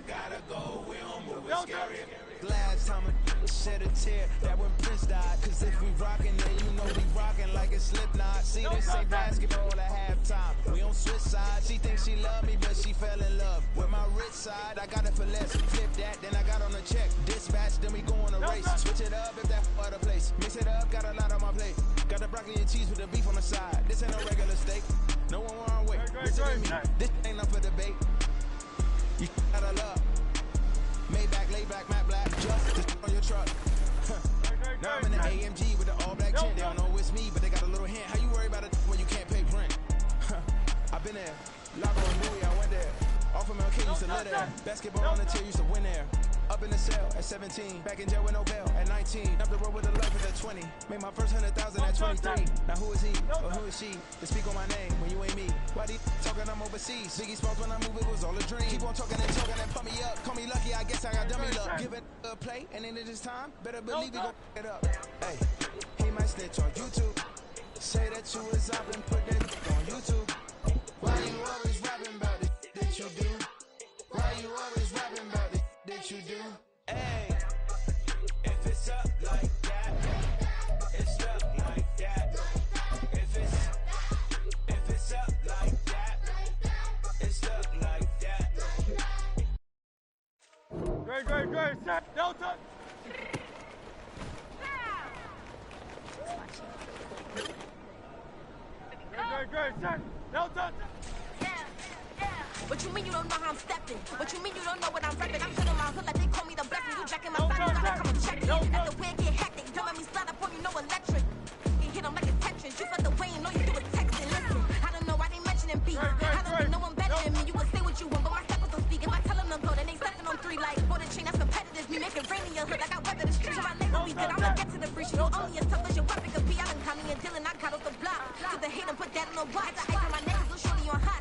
Gotta go, we don't move it scary. Last time a shed a tear, that when Prince died. Cause if we rockin', then you know we rockin' like it's Slipknot. See, this ain't basketball at halftime. We on switch sides. She thinks she love me, but she fell in love with my rich side. I got it for less. Flip that, then I got on a check. Dispatch, then we go on a race. Switch it up if that other place. Mix it up, got a lot on my plate. Got the broccoli and cheese with the beef on the side. This ain't no regular steak. No one wrong way. Listen to me. This ain't up for debate. You out of love. Maybach, laid back, matte black. Just on your truck. Now I'm in the AMG with the all black tint. They don't know it's me, but they got a little hint. How you worry about it when you can't pay rent? I've been there. Lago and Bowie, I went there. Off of MLK used to live there. Basketball on the tier used to win there. Up in the cell at 17. Back in jail with no bail at 19. Up the road with a life at 20. Made my first 100,000 at 23. Now who is he or who is she to speak on my name when you ain't me? Why they talking I'm overseas? Biggie Smalls when I move it was all a dream. Keep on talking and pump me up. Call me lucky, I guess I got dummy luck. Give it a play and then it is time. Better believe we gon' it up. Hey, he might snitch on YouTube. Say that you was up and put that on YouTube. Why you always rapping about it that you do? Why you always rapping about it that you do? Hey, if it's up like that, it's up like that. If it's up like that, it's up like that. Great, set, Delta. Great, set, Delta. What you mean you don't know how I'm stepping? What you mean you don't know what I'm repping? I'm sitting my hood like they call me the blessing. You jacking my side, you gotta come and check in. At the way it get hectic, don't let me slide up on you, no electric. You hit them like a Tetris, you felt the way and all you do is texting. Listen, I don't know why they mentioning beef. I don't know one better than me. You would say what you want, but my steppers don't speak. If I tell them to go, then they stepping on 3 like for the chain. That's competitive. Me make it rain in your hood like I weather the streets. So my nigga be good. I'ma get to the breach. You know only as tough as your weapon could be. I done Tommy and Dylan, I got off the block. Cause the hate and put that on the watch. The ice on my neck is little shorty on hot.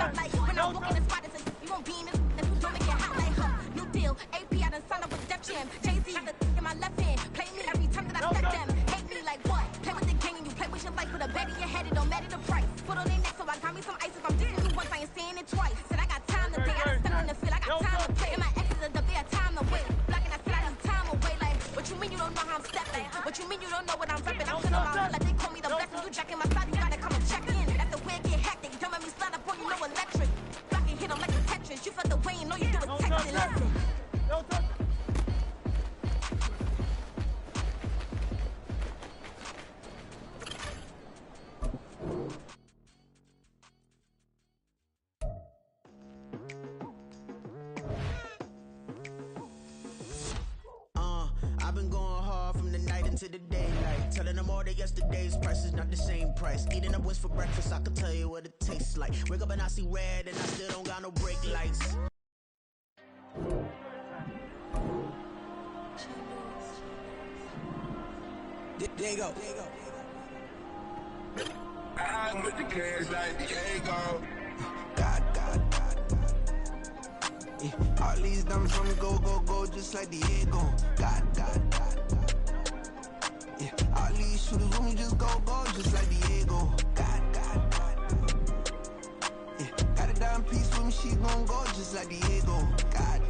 jump like when I walk in the spot, it's you gon' be in this, that's who don't make it hot like new deal. AP, I done signed up with Def Jam. Jay-Z got the in my left hand. Play me every time that I step them. Hate me like what? Play with the gang and you play with your life. Put a bet in your head, it don't matter the price. Put on their neck, so I got me some ice. If I'm dissing you once, I ain't saying it twice. Said I got time today, I done stepped in the field, I got time to play. And my exes are the bare time to wait. Blocking, I said I need time away. Like, what you mean you don't know how I'm stepping? What you mean you don't know what I'm repping? I'm feeling my hood like they call me the blessing. You jacking my side, you gotta come and check in. That's the way it get hectic. Don't make me slide up on you, no electric. Blocking, hit 'em like a Tetris. You felt the way and know you do it texting. Listen. I've been going hard from the night into the daylight, telling them all that yesterday's price is not the same price. Eating up what's for breakfast, I can tell you what it tastes like. Wake up and I see red and I still don't got no brake lights. There you go. I'm with the cash like Diego. God. Yeah. All these diamonds on me go, just like Diego. God. Yeah. All these shooters with me just go, just like Diego. God. Yeah. Got a dime piece with me, she gon' go just like Diego. God.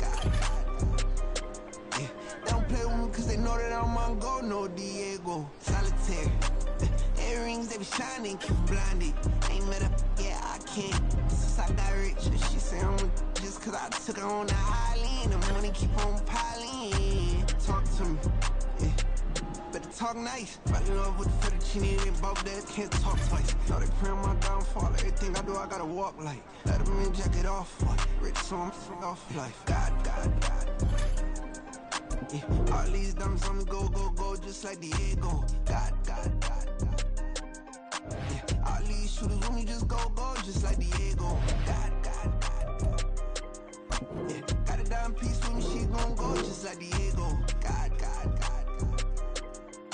Yeah. They don't play with me cause they know that I'm on go, no Diego. Solitaire. Earrings, they be shining, keep blinded. Ain't met up, yeah, I can't. Since I got rich, she say I'm just cause I took her on the island. The money keep on piling. Talk to me, yeah. Better talk nice. Right in love with the fettuccine and both that can't talk twice. Know they pray on my downfall. Everything I do, I gotta walk like. Let them in, jacket off. Rich, so I'm off life. God. Yeah. All these diamonds on me go, just like Diego. God. Yeah. All these shooters with me just go, just like Diego. God. Yeah. Got a dime piece with me, she gon' go just like Diego. God.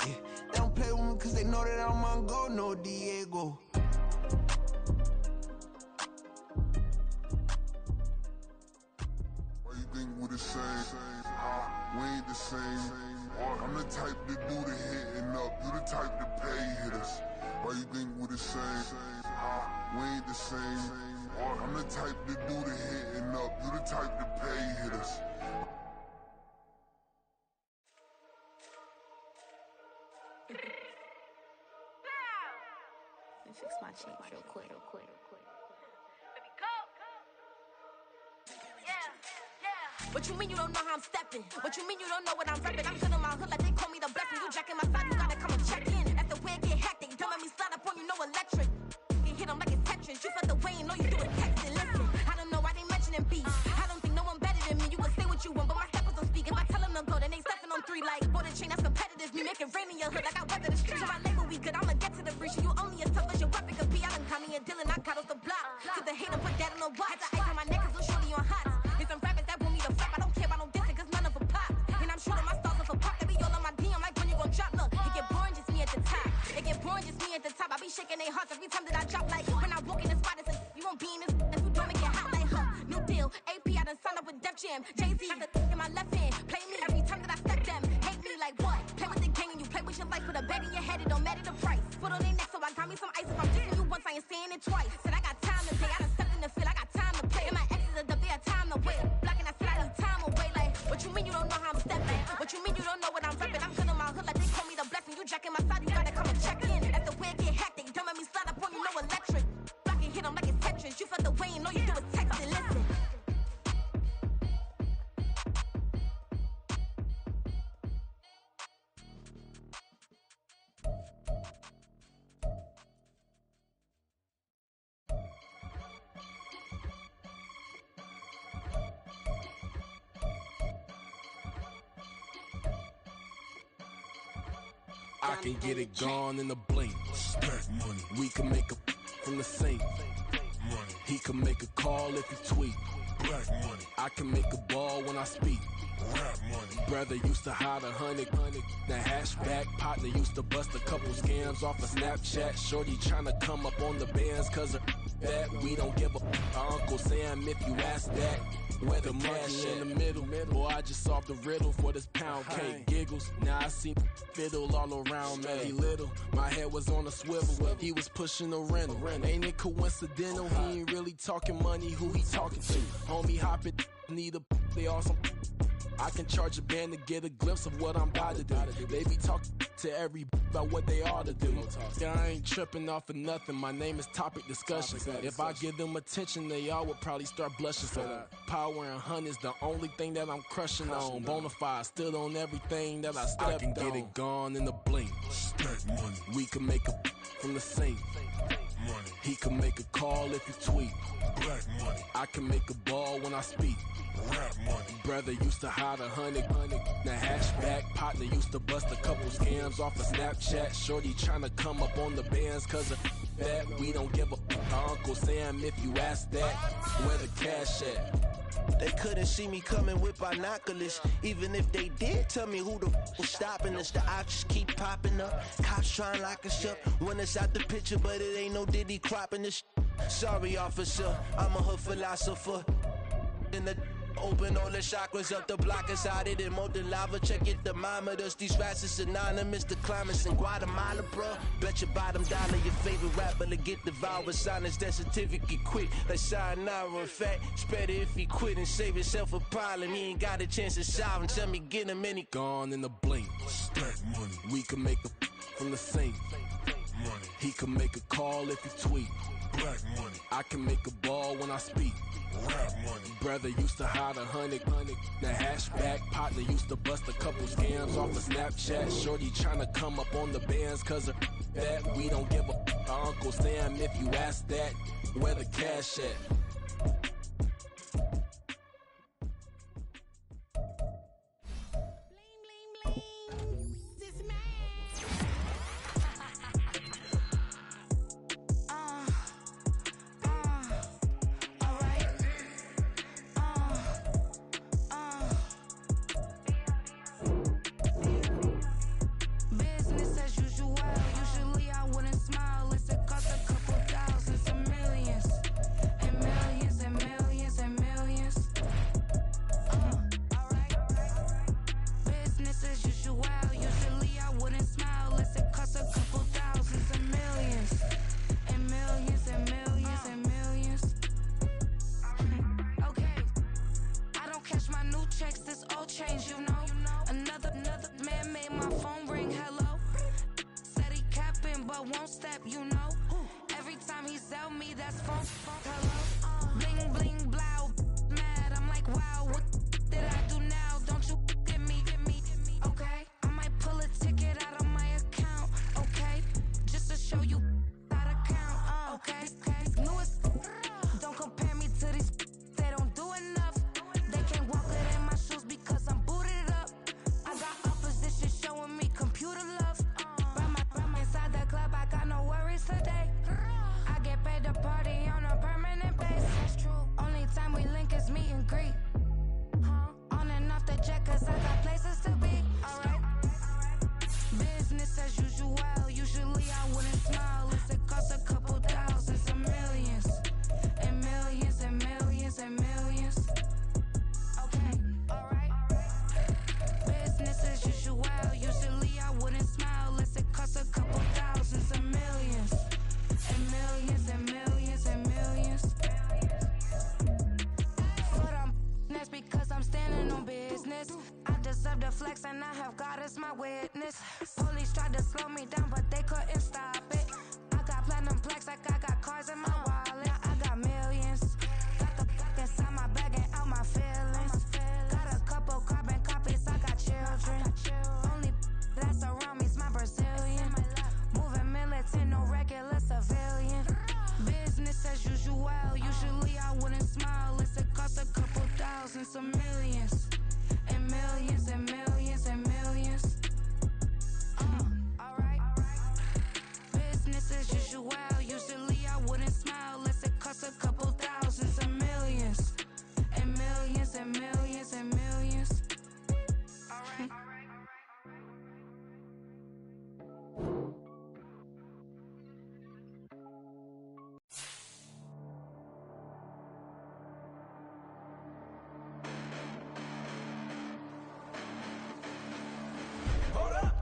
Yeah. They don't play with me cause they know that I'm on go, no Diego. Why you think we the same? We ain't the same. I'm the type to do the hitting up. You the type to pay hitters. Why you think we the same? We ain't the same. I'm the type to do the hitting up. You the type to pay hitters. Let me fix my change real quick. What you mean you don't know how I'm stepping? What you mean you don't know what I'm repping? I'm feeling my hood like they call me the blessing. You jacking my side, you gotta come and check in. That's the way it get hectic. Don't make me slide up on you, no electric. Get hit 'em like it's Tetris. You felt the way and know you do it texting. Listen, I don't know why they mentioning beef. I don't think no one better than me. You can say what you want, but my steppers don't speak. If I tell them to go, then they stepping on 3 like bought a chain that's competitive. Me making rain in your hood like I weather the streets. My label we good, I'ma get to the breach. You only as tough as your weapon could be. I done caught me a deal and I got off the block. To the hater, put that on the watch. Had the ice on my neck cause I'm shorty on hot. There's some rappers that want me to flop. I don't care about no dissing cause none of them pop. And I'm shooting my stars off a pop. They be all on my DM like when you gon' drop. Look, it get boring just me at the top. It get boring just me at the top. I be shaking their hearts every time that I drop. Like when I walk in the spot, it's like, you gon' be in this, that's who don't make it hot like new deal. AP, I done signed up with Def Jam. Jay-Z got the in my left hand. Play me every time that I step them. Hate me like what? Play with the gang and you play with your life. Put a bet in your head, it don't matter the price. Put on their neck, so I got me some ice. If I'm dissing you once, I ain't saying it twice. Said I got time today, I done stepped in the field, I got time to play. And my exes are the bare time to wait. Blocking, I said I need time away. Like, what you mean you don't know how I'm stepping? What you mean you don't know what I'm repping? I'm feeling my hood like they call me the blessing. You jacking my side, you gotta come and check in. That's the way it get hectic. Don't make me slide up on you, no electric. Blocking, hit 'em like it's Tetris. You felt the way and know you do it texting. Listen. I can get it gone in a blink. Stack money. We can make a from the sink. Money. He can make a call if he tweet. Black money. I can make a ball when I speak. Rap money. Brother used to hide 100. The hashback partner used to bust a couple scams off of Snapchat. Shorty tryna come up on the bands cause her that. We don't give a Uncle Sam if you ask that. Where the cash in the middle. Boy, I just solved the riddle for this pound cake. Giggles, now I see fiddle all around me. He little, my head was on a swivel. He was pushing a rental. Ain't it coincidental? He ain't really talking money, who he talking to? Homie hopping, need a they awesome. I can charge a band to get a glimpse of what I'm about to do. They be talking to every about what they ought to do. Yeah, I ain't tripping off of nothing. My name is Topic Discussion. If I give them attention, they all would probably start blushing. So power and hunt is the only thing that I'm crushing on. Bonafide, stood on everything that I stepped on. I can get it gone in a blink. Stack money. We can make a from the sink. Money. He can make a call if you tweet. Black money. I can make a ball when I speak. Rap money. Brother used to hide 100. The hatchback partner used to bust a couple scams off of Snapchat. Shorty tryna come up on the bands cause of that. We don't give a Uncle Sam if you ask that. Where the cash at? They couldn't see me coming with binoculars. Even if they did, tell me who the was stopping us. The options keep popping up. Cops trying to lock us up. When it's out the picture, but it ain't no Diddy cropping this. Sorry, officer, I'm a hood philosopher. In the open all the chakras up the block inside it and molten lava. Check it, thermometers. These rats is synonymous. The climates in Guatemala, bro. Bet your bottom dollar your favorite rapper to get devoured. Sign his death certificate quick. Like sayonara. In fact, it's better if he quit and save himself a problem. He ain't got a chance to solve him. Tell me get him and he gone in the blink. Stack money. We can make a from the sink. Money. He can make a call if you tweet. Black money. I can make a ball when I speak. Rap money. Brother used to hide 100. The hatchback partner used to bust a couple scams off of Snapchat. Shorty tryna come up on the bands cause of that. We don't give a Uncle Sam if you ask that. Where the cash at? Usually I wouldn't smile.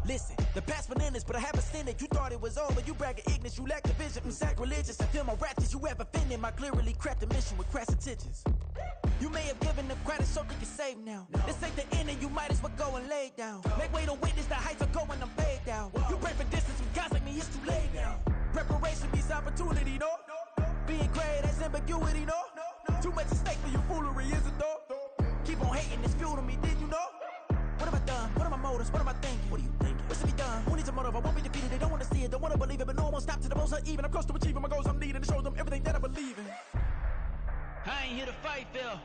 Listen, the past bananas, but I haven't seen it. You thought it was over, you bragging ignorance, you lack the vision from sacrilegious. I feel my ratchets, you have offended my clearly crafted mission with crass intentions. You may have given them credit so they can save now. This ain't the end and you might as well go and lay down. Make way to witness the heights are going, I'm paid down. You pray for distance with guys like me, it's too late now. Preparation means opportunity, no? Being great as ambiguity, no? Too much at stake for your foolery, is it though? Keep on hating, it's fuel to me, did you know? What have I done? What are my motives? What am I thinking? What are you thinking? What's to be done? Who needs a motive? I won't be defeated. They don't want to see it, don't want to believe it, but no one won't stop to the most uneven. I'm close to achieving my goals I'm needing to show them everything that I believe in. I ain't here to fight, Phil.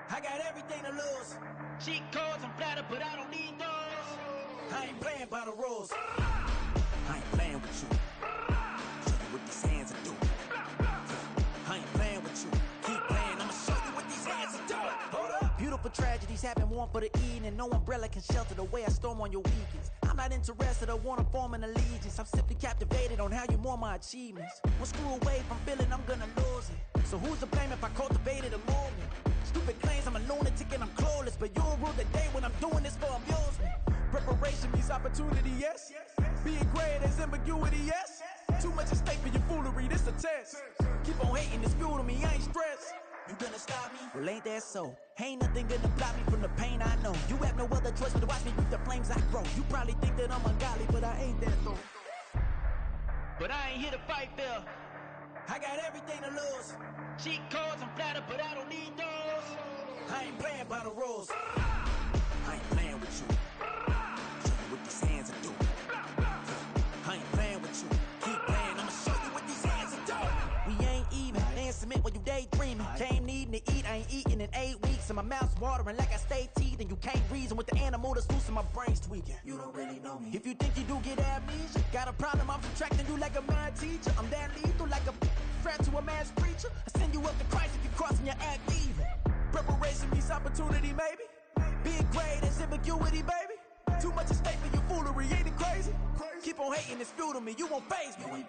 I got everything to lose. Cheat codes, I'm flattered, but I don't need those. I ain't playing by the rules. I ain't playing with you. Show you what these hands are doing. I ain't playing with you. Keep playing, I'ma show you what these hands are doing. Hold up. Beautiful tragedies happen, one for the eating, and no umbrella can shelter the way I storm on your weekends. I'm not interested or want to form an allegiance. I'm simply captivated on how you mourn my achievements. One screw away from feeling I'm gonna lose it. So who's to blame if I cultivated a movement? Stupid claims I'm a lunatic and I'm clueless, but you'll rule the day when I'm doing this for amusement. Preparation means opportunity, yes. Being great is ambiguity, yes. Too much at stake for your foolery, this a test. Keep on hating, it's fuel to me, I ain't stressed. You gonna stop me? Well, ain't that so? Ain't nothing gonna block me from the pain I know. You have no other choice but to watch me with the flames I grow. You probably think that I'm ungodly, but I ain't that though. But I ain't here to fight, Phil. I got everything to lose. Cheat codes, I'm flattered, but I don't need those. I ain't playing by the rules. I ain't playing with you. Show you what these hands are doing. I ain't playing with you. Keep playing, I'ma show you what these hands are doing. We ain't even. They submit when you daydreaming. Came needing to eat, I ain't eating in 8 weeks. And my mouth's watering like I stay teeth. And you can't reason with the animal that's loose and my brain's tweaking. You don't really know me. If you think you do get amnesia, got a problem, I'm subtracting you like a mad teacher. I'm that lethal like a threat to a mass preacher. I send you up to Christ if you crossing your act evil. Preparation means opportunity, maybe. Being great is ambiguity, baby. Too much at stake for your foolery, ain't it crazy? Keep on hating, it's fuel to me, you won't faze me.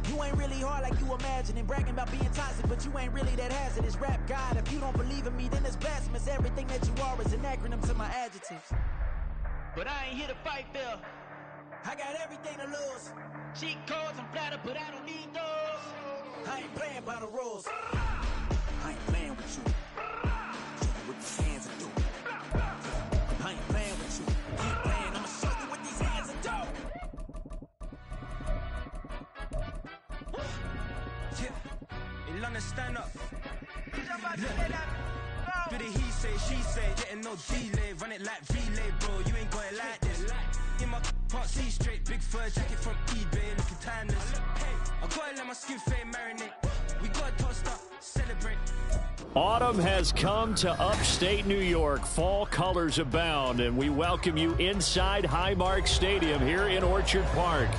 You ain't really hard like you imagining. Bragging about being toxic, but you ain't really that hazardous. Rap God, if you don't believe in me, then it's blasphemous. Everything that you are is an acronym to my adjectives. But I ain't here to fight, Phil. I got everything to lose. Cheat codes, I'm flattered, but I don't need those. I ain't playing by the rules. I ain't playing with you. Show you what these hands are doing. I ain't playing with you. Keep playing, I'ma show you what these hands are doing. Yeah, in London, stand up. Do the he say, she say, getting no delay. Run it like relay, bro, you ain't got it like this. In my can't see straight, big fur jacket from eBay, looking timeless. Hey, I gotta let my skin fade marinate. We gotta toast up, celebrate. Autumn has come to upstate New York. Fall colors abound, and we welcome you inside Highmark Stadium here in Orchard Park.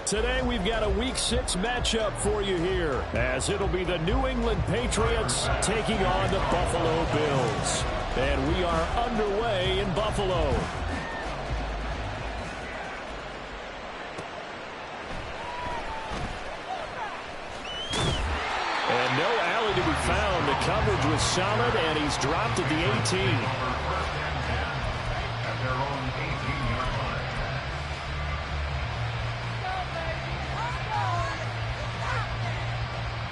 Today we've got a Week 6 matchup for you here, as it'll be the New England Patriots taking on the Buffalo Bills. And we are underway in Buffalo. And no alley to be found. The coverage was solid, and he's dropped at the 18. At their own 18.